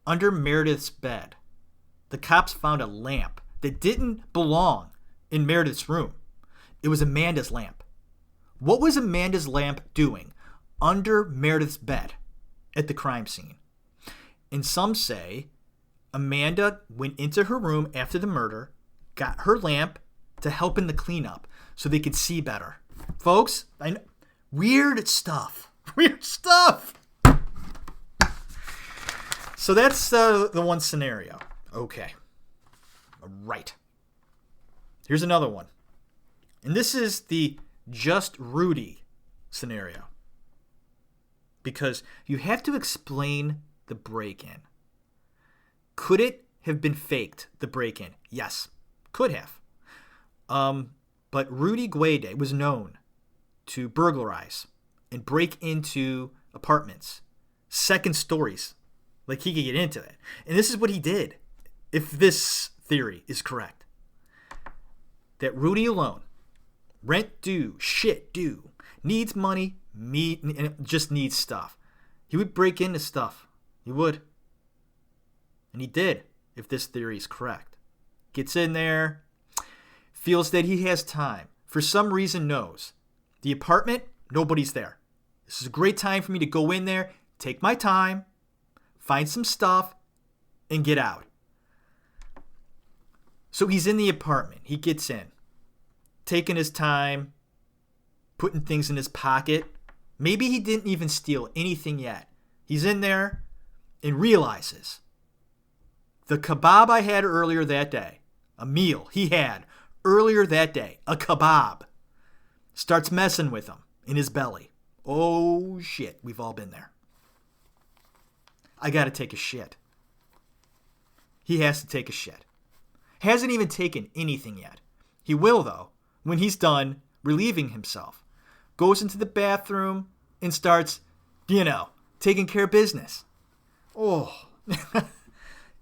A: under Meredith's bed. The cops found a lamp that didn't belong in Meredith's room. It was Amanda's lamp. What was Amanda's lamp doing under Meredith's bed at the crime scene? And some say Amanda went into her room after the murder, got her lamp to help in the cleanup so they could see better. folks. I know. Weird stuff. Weird stuff. So that's the one scenario. Okay. Right. Here's another one. And this is the just Rudy scenario. Because you have to explain the break-in. Could it have been faked, the break-in? Yes. Could have. But Rudy Guede was known to burglarize and break into apartments, second stories. Like, he could get into that. And this is what he did, if this theory is correct. That Rudy alone, rent due, shit due, needs money, and just needs stuff. He would break into stuff. He would. And he did, if this theory is correct. Gets in there, feels that he has time. For some reason knows. The apartment, nobody's there. This is a great time for me to go in there, take my time, find some stuff, and get out. So he's in the apartment. He gets in, taking his time, putting things in his pocket. Maybe he didn't even steal anything yet. He's in there and realizes the kebab I had earlier that day, a meal he had earlier that day, a kebab, starts messing with him in his belly. Oh, shit. We've all been there. I got to take a shit. He has to take a shit. Hasn't even taken anything yet. He will, though, when he's done relieving himself. Goes into the bathroom and starts, taking care of business. Oh.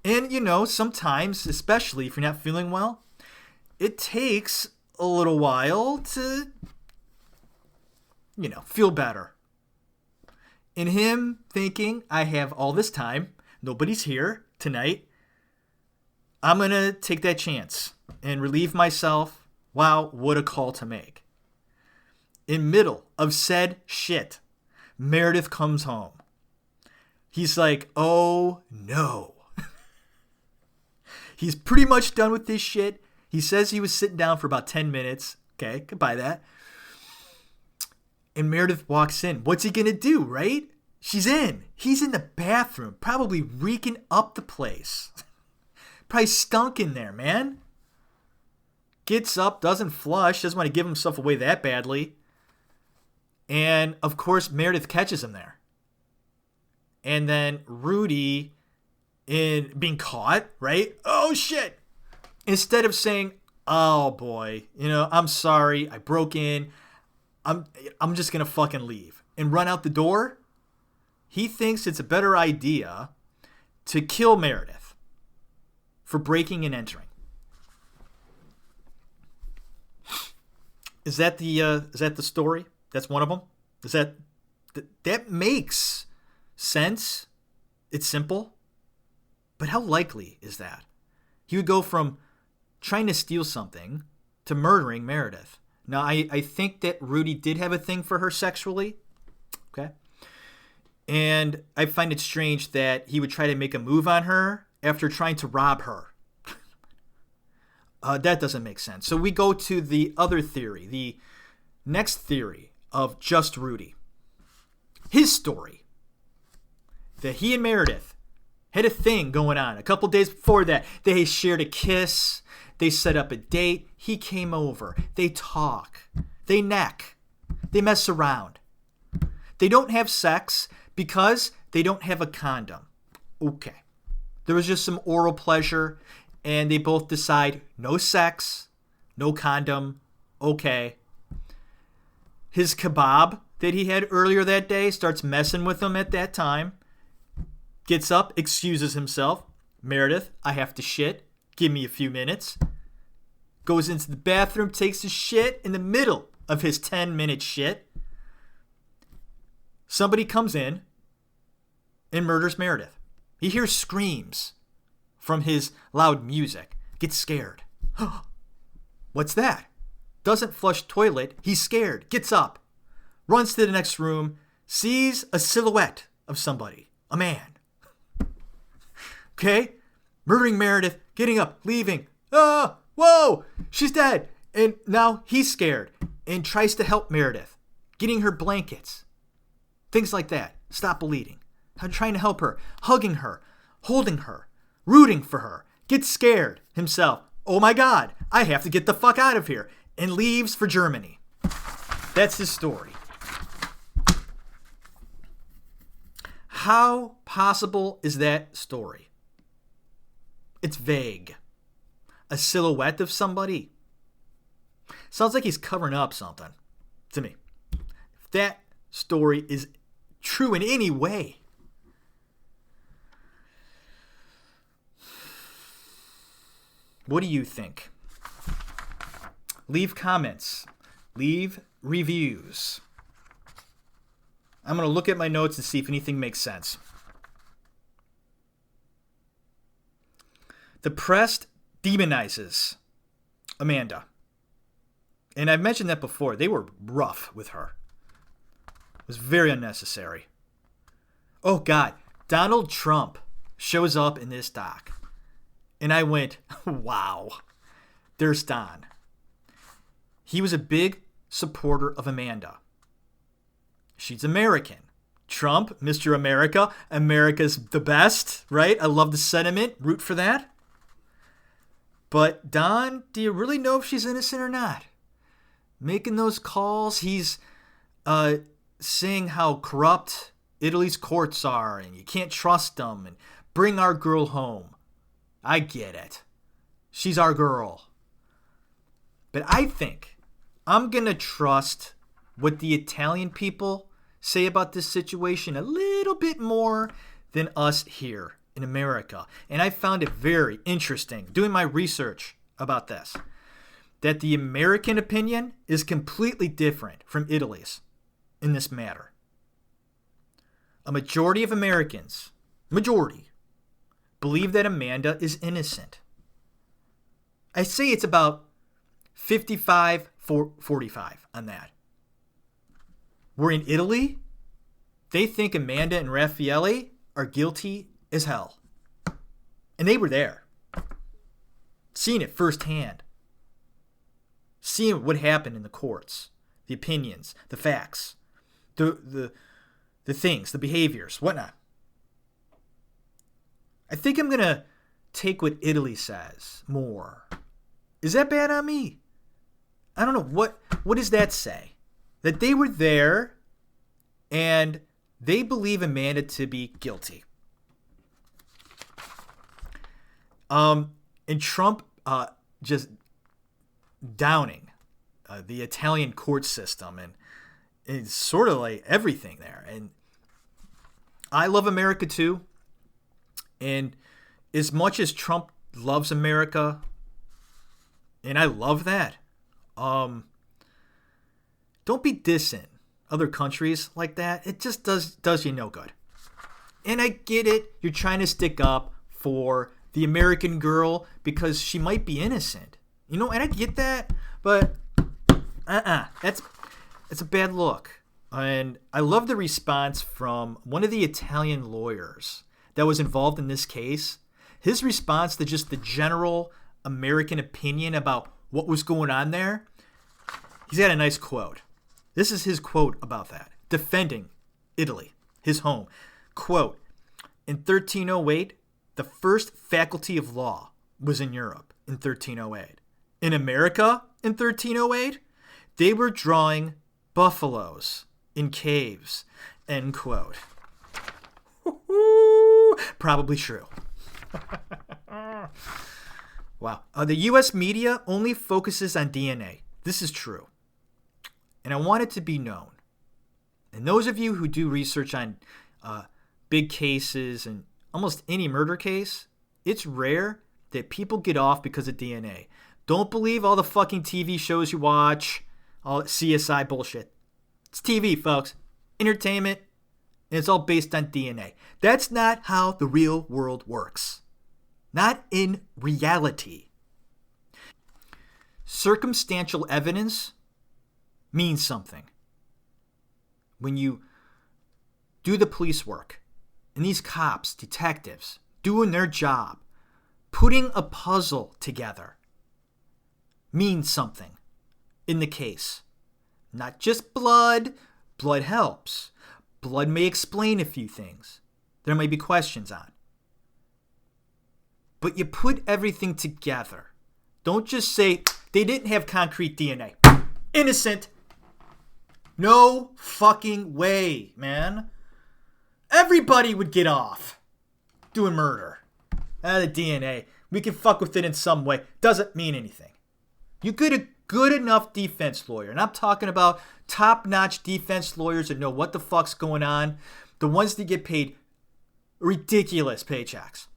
A: And, sometimes, especially if you're not feeling well, it takes a little while to, feel better. And him thinking, I have all this time, nobody's here tonight, I'm going to take that chance and relieve myself. Wow, what a call to make. In middle of said shit, Meredith comes home. He's like, oh no. He's pretty much done with this shit. He says he was sitting down for about 10 minutes. Okay, could buy that. And Meredith walks in. What's he going to do, right? She's in. He's in the bathroom, probably reeking up the place. Probably stunk in there, man. Gets up, doesn't flush, doesn't want to give himself away that badly. And, of course, Meredith catches him there. And then Rudy, in being caught, right? Oh, shit. Instead of saying, oh, boy, I'm sorry, I broke in. I'm just going to fucking leave and run out the door. He thinks it's a better idea to kill Meredith for breaking and entering. Is that the story? That's one of them? That makes sense? It's simple. But how likely is that? He would go from trying to steal something to murdering Meredith. Now, I think that Rudy did have a thing for her sexually. Okay. And I find it strange that he would try to make a move on her after trying to rob her. That doesn't make sense. So we go to the other theory, the next theory of just Rudy. His story. That he and Meredith had a thing going on. A couple days before that, they shared a kiss. They set up a date. He came over. They talk. They neck. They mess around. They don't have sex because they don't have a condom. Okay. There was just some oral pleasure, and they both decide no sex, no condom. Okay. His kebab that he had earlier that day starts messing with him at that time. Gets up, excuses himself. Meredith, I have to shit. Give me a few minutes. Goes into the bathroom, takes a shit in the middle of his 10-minute shit. Somebody comes in and murders Meredith. He hears screams from his loud music. Gets scared. What's that? Doesn't flush toilet. He's scared. Gets up. Runs to the next room. Sees a silhouette of somebody. A man. Okay? Murdering Meredith. Getting up. Leaving. Whoa! She's dead. And now he's scared. and tries to help Meredith, getting her blankets, things like that. Stop bleeding. I'm trying to help her, hugging her, holding her, rooting for her, gets scared himself. Oh my God, I have to get the fuck out of here, and leaves for Germany. That's his story. How possible is that story? It's vague. A silhouette of somebody? Sounds like he's covering up something to me. If that story is true in any way, what do you think? Leave comments. Leave reviews. I'm going to look at my notes and see if anything makes sense. The press demonizes Amanda. And I've mentioned that before. They were rough with her. It was very unnecessary. Oh, God. Donald Trump shows up in this doc. And I went, wow. There's Don. He was a big supporter of Amanda. She's American. Trump, Mr. America. America's the best, right? I love the sentiment. Root for that. But Don, do you really know if she's innocent or not? Making those calls, he's saying how corrupt Italy's courts are and you can't trust them and bring our girl home. I get it. She's our girl. But I think I'm going to trust what the Italian people say about this situation a little bit more than us here in America. And I found it very interesting doing my research about this, that the American opinion is completely different from Italy's in this matter. A majority of Americans, believe that Amanda is innocent. I say it's about 55-45 on that. We're in Italy. They think Amanda and Raffaele are guilty as hell. And they were there. Seeing it firsthand. Seeing what happened in the courts. The opinions. The facts. The things. The behaviors. Whatnot. I think I'm going to take what Italy says more. Is that bad on me? I don't know. What does that say? That they were there and they believe Amanda to be guilty. And Trump just downing the Italian court system, and it's sort of like everything there. And I love America too. And as much as Trump loves America, and I love that, don't be dissing other countries like that. It just does you no good. And I get it. You're trying to stick up for the American girl because she might be innocent. You know, and I get that. But that's a bad look. And I love the response from one of the Italian lawyers that was involved in this case. His response to just the general American opinion about what was going on there. He's got a nice quote. This is his quote about that. Defending Italy, his home. Quote, in 1308, the first faculty of law was in Europe in 1308. In America in 1308, they were drawing buffaloes in caves. End quote. Probably true. Wow. The U.S. media only focuses on DNA. This is true. And I want it to be known. And those of you who do research on big cases and almost any murder case, it's rare that people get off because of DNA. Don't believe all the fucking TV shows you watch, all CSI bullshit. It's TV, folks. Entertainment. And it's all based on DNA. That's not how the real world works. Not in reality. Circumstantial evidence means something. When you do the police work, and these cops, detectives, doing their job, putting a puzzle together means something in the case. Not just blood. Blood helps. Blood may explain a few things there may be questions on. But you put everything together. Don't just say they didn't have concrete DNA. Innocent. No fucking way, man. Everybody would get off doing murder. The DNA. We can fuck with it in some way. Doesn't mean anything. You get a good enough defense lawyer. And I'm talking about top-notch defense lawyers that know what the fuck's going on. The ones that get paid ridiculous paychecks.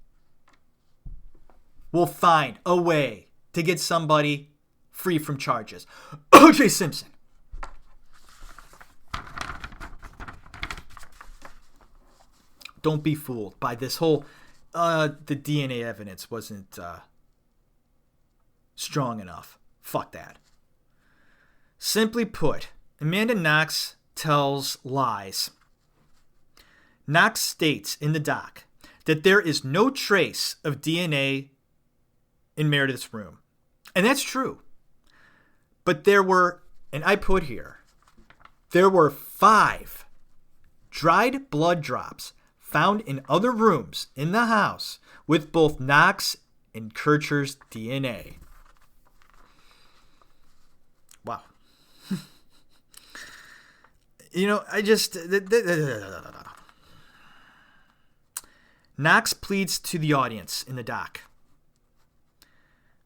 A: Will find a way to get somebody free from charges. O.J. Simpson. Don't be fooled by this whole, the DNA evidence wasn't strong enough. Fuck that. Simply put, Amanda Knox tells lies. Knox states in the doc that there is no trace of DNA in Meredith's room. And that's true. But there were, and I put here, there were 5 dried blood drops found in other rooms in the house with both Knox and Kercher's DNA. Wow. Knox pleads to the audience in the doc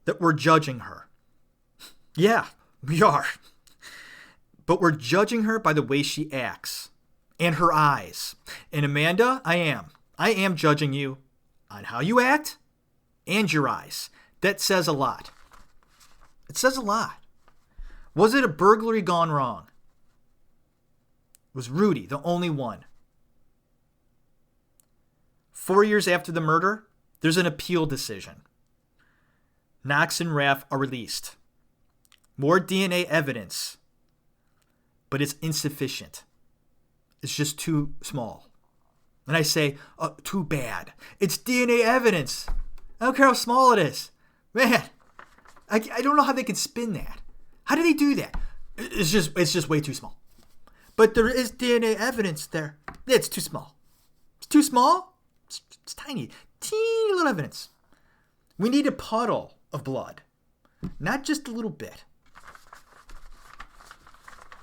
A: that we're judging her. Yeah, we are. But we're judging her by the way she acts and her eyes. And Amanda, I am judging you on how you act and your eyes. That says a lot. It says a lot. Was it a burglary gone wrong? Was Rudy the only one? 4 years after the murder, there's an appeal decision. Knox and Raff are released. More DNA evidence, but it's insufficient. It's just too small. And I say, too bad. It's DNA evidence. I don't care how small it is. Man, I don't know how they could spin that. How do they do that? It's just way too small. But there is DNA evidence there. It's too small. It's too small? It's tiny. Teeny little evidence. We need a puddle of blood. Not just a little bit.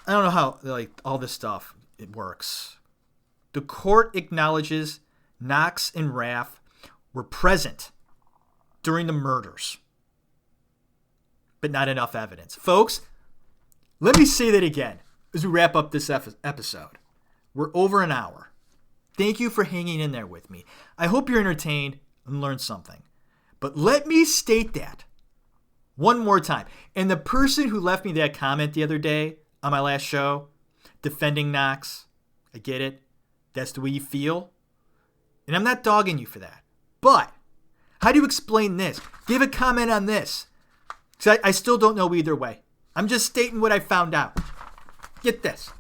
A: I don't know how all this stuff it works. The court acknowledges Knox and Raff were present during the murders. But not enough evidence. Folks, let me say that again as we wrap up this episode. We're over an hour. Thank you for hanging in there with me. I hope you're entertained and learned something. But let me state that one more time. And the person who left me that comment the other day on my last show, defending Knox, I get it. That's the way you feel. And I'm not dogging you for that. But how do you explain this? Give a comment on this. Because I still don't know either way. I'm just stating what I found out. Get this.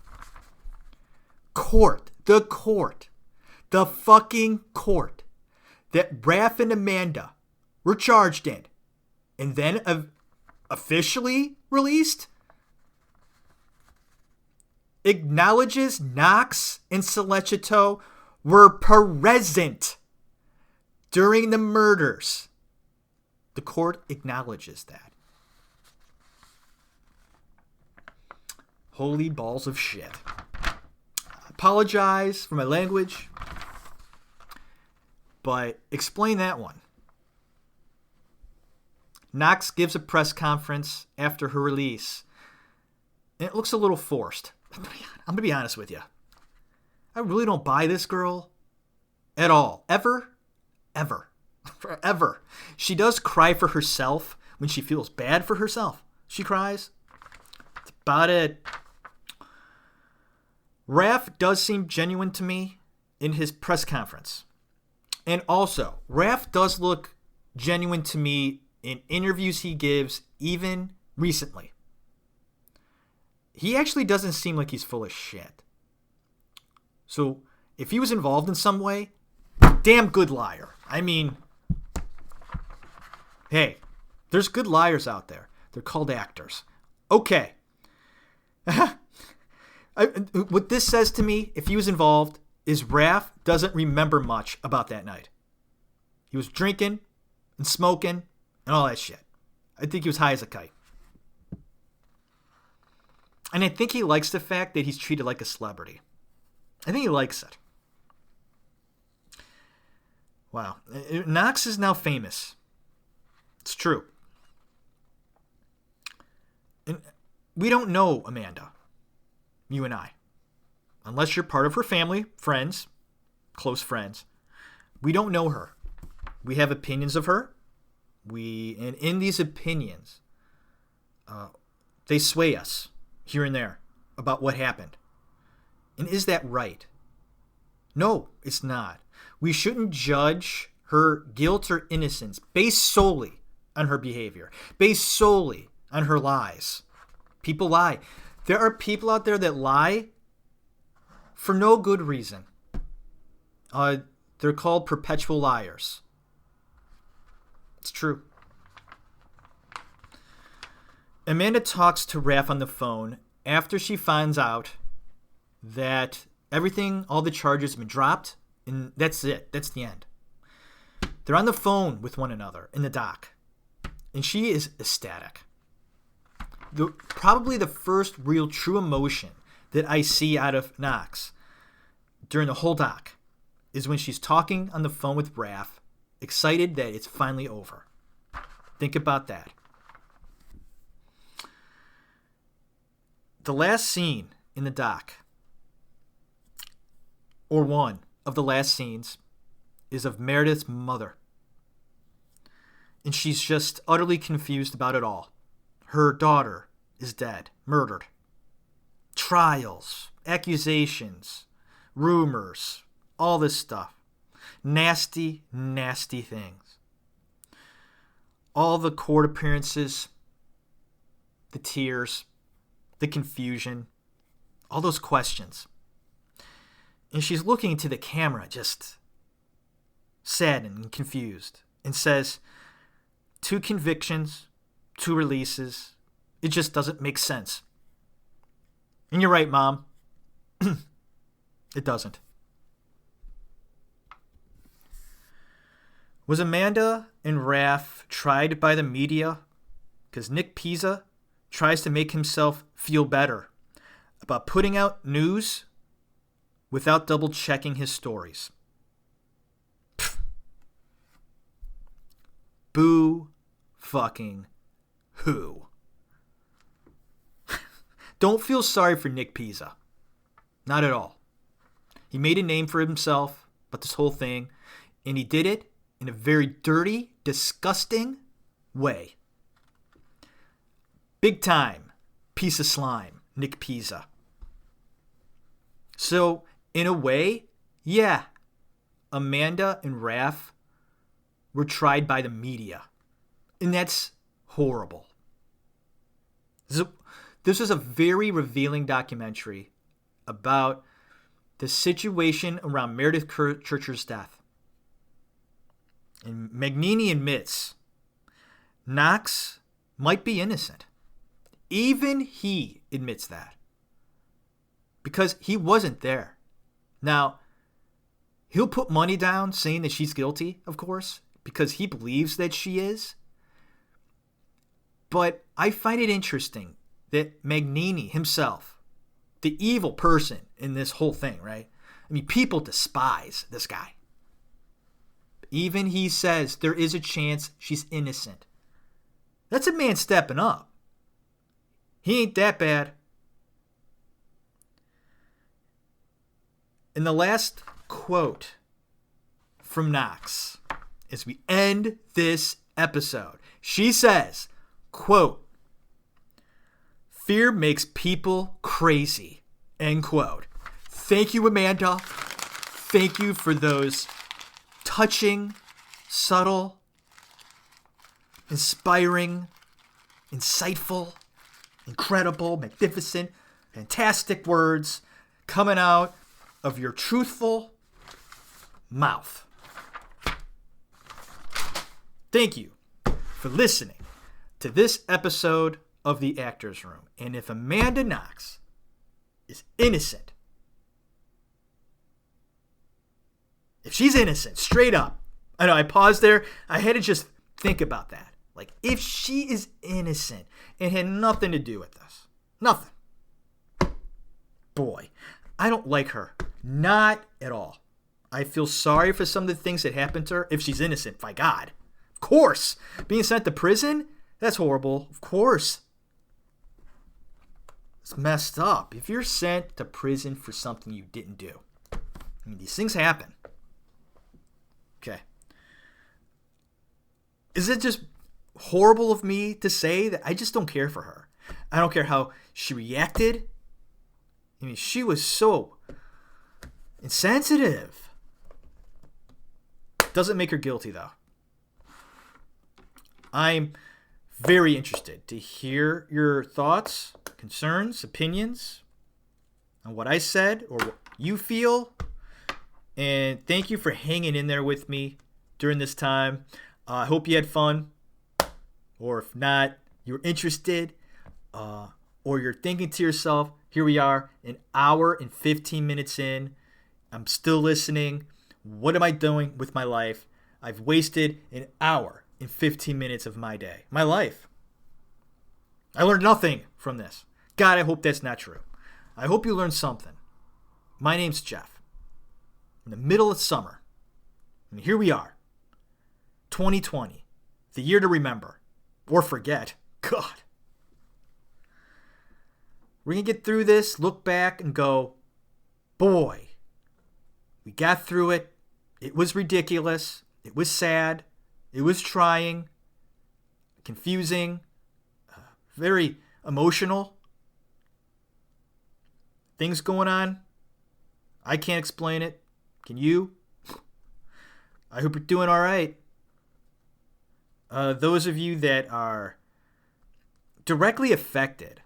A: The fucking court that Raff and Amanda were charged in and then officially released acknowledges Knox and Ep97 were present during the murders. The court acknowledges that. Holy balls of shit. I apologize for my language, but explain that one. Knox gives a press conference after her release, and it looks a little forced. I'm going to be honest with you. I really don't buy this girl at all. Ever. Forever. She does cry for herself when she feels bad for herself. She cries. That's about it. Raff does seem genuine to me in his press conference. And also, Raff does look genuine to me in interviews he gives, even recently. He actually doesn't seem like he's full of shit. So, if he was involved in some way, damn good liar. I mean, hey, there's good liars out there. They're called actors. Okay. What this says to me, if he was involved, is Raph doesn't remember much about that night. He was drinking and smoking and all that shit. I think he was high as a kite. And I think he likes the fact that he's treated like a celebrity. I think he likes it. Wow. Knox is now famous. It's true. And we don't know Amanda. You and I. Unless you're part of her family, friends, close friends. We don't know her. We have opinions of her. And in these opinions, they sway us here and there about what happened. And is that right? No, it's not. We shouldn't judge her guilt or innocence based solely on her behavior, based solely on her lies. People lie. There are people out there that lie for no good reason. They're called perpetual liars. It's true. Amanda talks to Raph on the phone after she finds out that everything, all the charges have been dropped, and that's it. That's the end. They're on the phone with one another in the dock, and she is ecstatic. Probably the first real true emotion that I see out of Knox during the whole doc is when she's talking on the phone with Raph, excited that it's finally over. Think about that. The last scene in the doc, or one of the last scenes, is of Meredith's mother. And she's just utterly confused about it all. Her daughter is dead, murdered. Trials, accusations, rumors, all this stuff. Nasty, nasty things. All the court appearances, the tears, the confusion, all those questions. And she's looking into the camera, just saddened and confused, and says, 2 convictions, 2 releases. It just doesn't make sense. And you're right, Mom. It doesn't. Was Amanda and Raph tried by the media? Because Nick Pizza tries to make himself feel better about putting out news without double checking his stories. Pfft. Boo fucking who? Don't feel sorry for Nick Pizza. Not at all. He made a name for himself about this whole thing, and he did it in a very dirty, disgusting way. Big time piece of slime, Nick Pizza. So, in a way, yeah, Amanda and Raph were tried by the media. And that's horrible. This is a very revealing documentary about the situation around Meredith Kercher's death. And Magnini admits Knox might be innocent. Even he admits that. Because he wasn't there. Now, he'll put money down saying that she's guilty, of course, because he believes that she is. But I find it interesting that Magnini himself, the evil person in this whole thing, right? I mean, people despise this guy. Even he says there is a chance she's innocent. That's a man stepping up. He ain't that bad. In the last quote from Knox, as we end this episode, she says, quote, "Fear makes people crazy," end quote. Thank you, Amanda. Thank you for those touching, subtle, inspiring, insightful, incredible, magnificent, fantastic words coming out of your truthful mouth. Thank you for listening to this episode of The Actors Room. And if Amanda Knox is innocent, if she's innocent, straight up, I know I paused there. I had to just think about that. Like, if she is innocent and had nothing to do with this, nothing. Boy, I don't like her. Not at all. I feel sorry for some of the things that happened to her. If she's innocent, by God. Of course. Being sent to prison? That's horrible. Of course. It's messed up. If you're sent to prison for something you didn't do. I mean, these things happen. Okay. Is it just horrible of me to say that I just don't care for her? I don't care how she reacted. I mean, she was so insensitive. Doesn't make her guilty, though. I'm very interested to hear your thoughts, concerns, opinions on what I said or what you feel. And thank you for hanging in there with me during this time. I hope you had fun. Or if not, you're interested. Or you're thinking to yourself, here we are, an hour and 15 minutes in. I'm still listening. What am I doing with my life? I've wasted an hour and 15 minutes of my day, my life. I learned nothing from this. God, I hope that's not true. I hope you learned something. My name's Jeff. In the middle of summer. And here we are. 2020. The year to remember. Or forget. God. We're going to get through this, look back, and go, boy, we got through it. It was ridiculous. It was sad. It was trying, confusing, very emotional. Things going on. I can't explain it. Can you? I hope you're doing all right. Those of you that are directly affected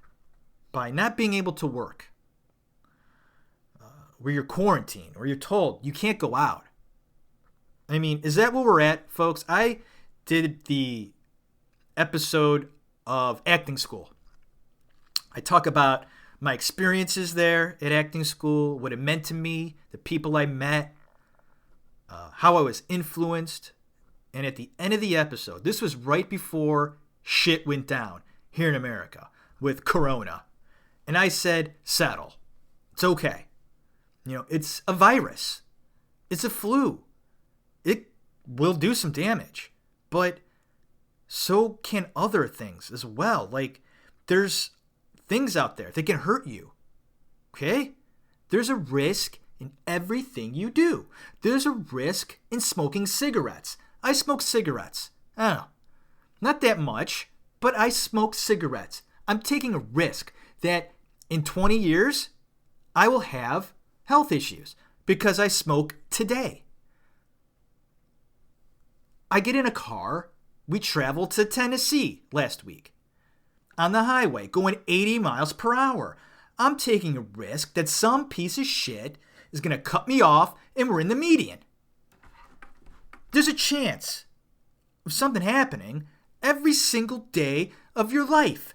A: by not being able to work, where you're quarantined, or you're told you can't go out. I mean, is that where we're at, folks? I did the episode of acting school. I talk about my experiences there at acting school, what it meant to me, the people I met, how I was influenced. And at the end of the episode, this was right before shit went down here in America with Corona. And I said, settle. It's okay. It's a virus. It's a flu. It will do some damage. But so can other things as well. Like, there's things out there that can hurt you. Okay? There's a risk in everything you do. There's a risk in smoking cigarettes. I smoke cigarettes. I don't know. Not that much, but I smoke cigarettes. I'm taking a risk that in 20 years, I will have health issues because I smoke today. I get in a car. We traveled to Tennessee last week. On the highway, going 80 miles per hour. I'm taking a risk that some piece of shit is going to cut me off and we're in the median. There's a chance of something happening every single day of your life.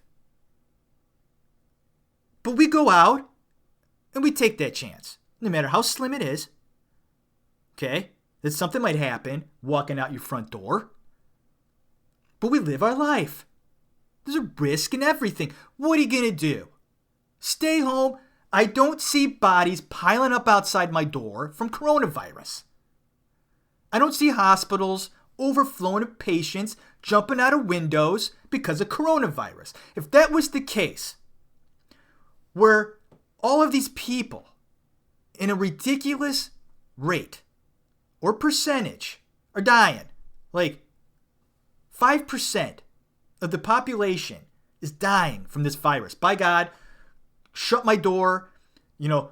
A: But we go out and we take that chance, no matter how slim it is. Okay? That something might happen walking out your front door. But we live our life. There's a risk in everything. What are you going to do? Stay home. I don't see bodies piling up outside my door from coronavirus. I don't see hospitals overflowing with patients jumping out of windows because of coronavirus. If that was the case, where all of these people in a ridiculous rate or percentage are dying, like 5% of the population is dying from this virus. By God, shut my door,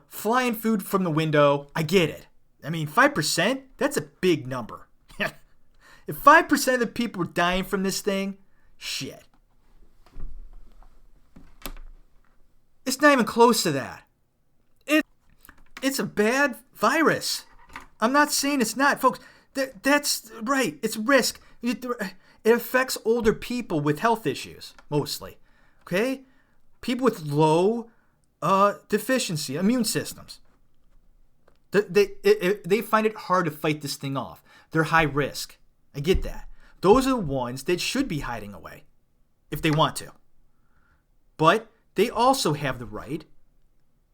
A: flying food from the window. I get it. I mean, 5%, that's a big number. If 5% of the people are dying from this thing, shit. It's not even close to that. It's a bad virus. I'm not saying it's not. Folks, that's right. It's risk. It affects older people with health issues, mostly. Okay? People with low deficiency, immune systems. They find it hard to fight this thing off. They're high risk. I get that. Those are the ones that should be hiding away if they want to. But they also have the right,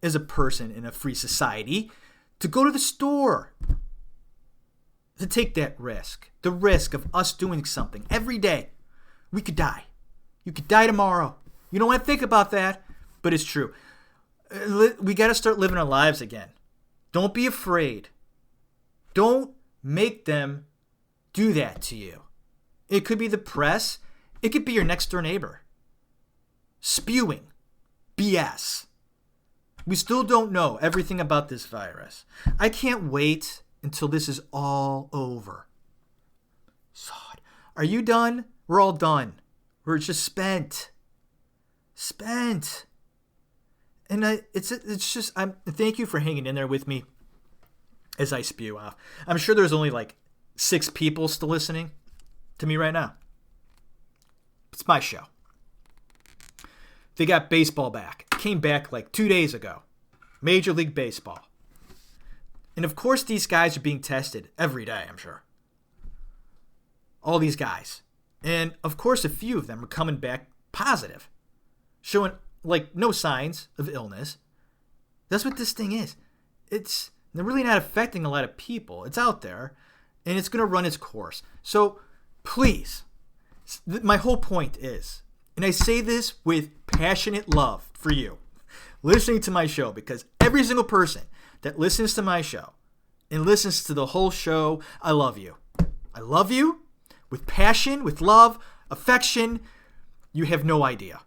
A: as a person in a free society, to go to the store, to take that risk. The risk of us doing something every day. We could die. You could die tomorrow. You don't want to think about that, but it's true. We got to start living our lives again. Don't be afraid. Don't make them do that to you. It could be the press. It could be your next door neighbor. Spewing BS. We still don't know everything about this virus. I can't wait until this is all over. Sod. Are you done? We're all done. We're just spent. And thank you for hanging in there with me as I spew off. I'm sure there's only like 6 people still listening to me right now. It's my show. They got baseball back. It came back like 2 days ago. Major League Baseball. And of course these guys are being tested every day, I'm sure. All these guys. And of course a few of them are coming back positive. Showing like no signs of illness. That's what this thing is. They're really not affecting a lot of people. It's out there and it's going to run its course. So please, my whole point is, and I say this with passionate love for you, listening to my show, because every single person that listens to my show and listens to the whole show, I love you. I love you with passion, with love, affection. You have no idea.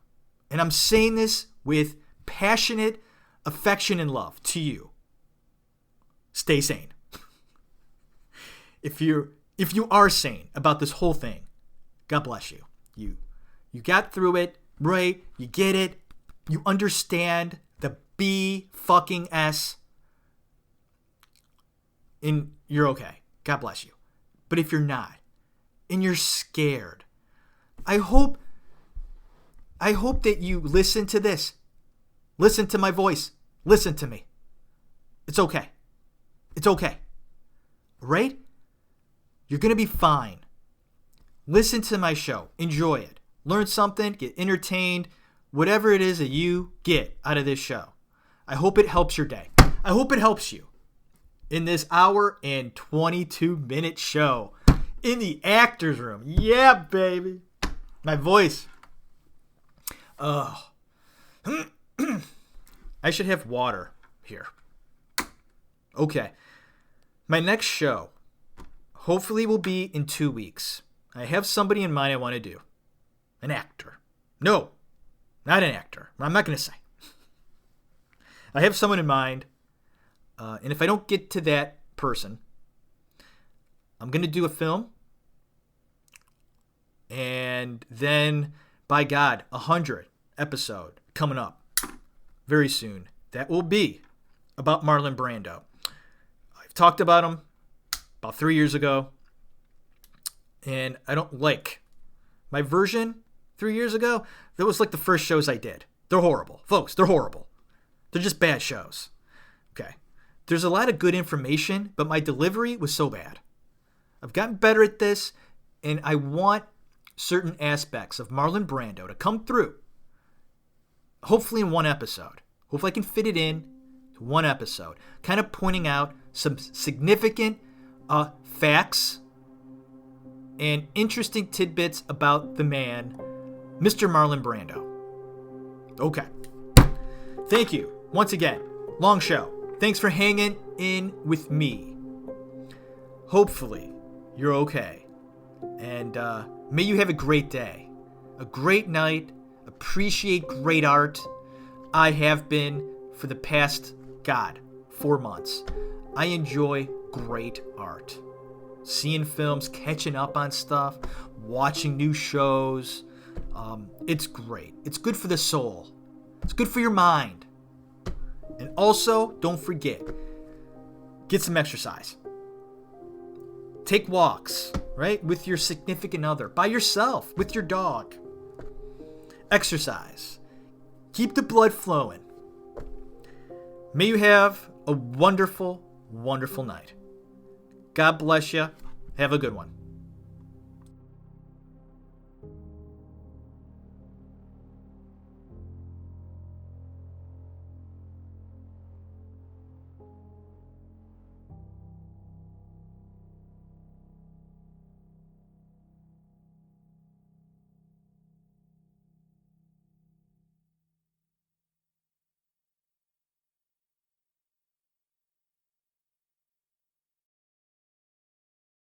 A: And I'm saying this with passionate affection and love to you. Stay sane. If you are sane about this whole thing, God bless you. You got through it, right? You get it. You understand the B-fucking-S. And you're okay. God bless you. But if you're not, and you're scared, I hope that you listen to this. Listen to my voice. Listen to me. It's okay. It's okay. Right? You're going to be fine. Listen to my show. Enjoy it. Learn something. Get entertained. Whatever it is that you get out of this show. I hope it helps your day. I hope it helps you in this hour and 22-minute show in the actor's room. Yeah, baby. My voice. I should have water here. Okay. My next show hopefully will be in 2 weeks. I have somebody in mind I want to do. An actor. No, not an actor. I'm not going to say. I have someone in mind. And if I don't get to that person, I'm going to do a film. And then, by God, 100 episode coming up very soon. That will be about Marlon Brando. I've talked about him about 3 years ago. And I don't like my version 3 years ago. That was like the first shows I did. They're horrible. Folks, they're horrible. They're just bad shows. Okay. There's a lot of good information, but my delivery was so bad. I've gotten better at this, and I want certain aspects of Marlon Brando to come through. Hopefully in one episode. Hopefully I can fit it in to one episode. Kind of pointing out some significant facts and interesting tidbits about the man, Mr. Marlon Brando. Okay. Thank you. Once again, long show. Thanks for hanging in with me. Hopefully, you're okay. And may you have a great day. A great night. Appreciate great art. I have been for the past, 4 months. I enjoy great art. Seeing films, catching up on stuff, watching new shows. It's great. It's good for the soul. It's good for your mind. And also, don't forget, get some exercise. Take walks, right? With your significant other. By yourself. With your dog. Exercise. Keep the blood flowing. May you have a wonderful, wonderful night. God bless you. Have a good one.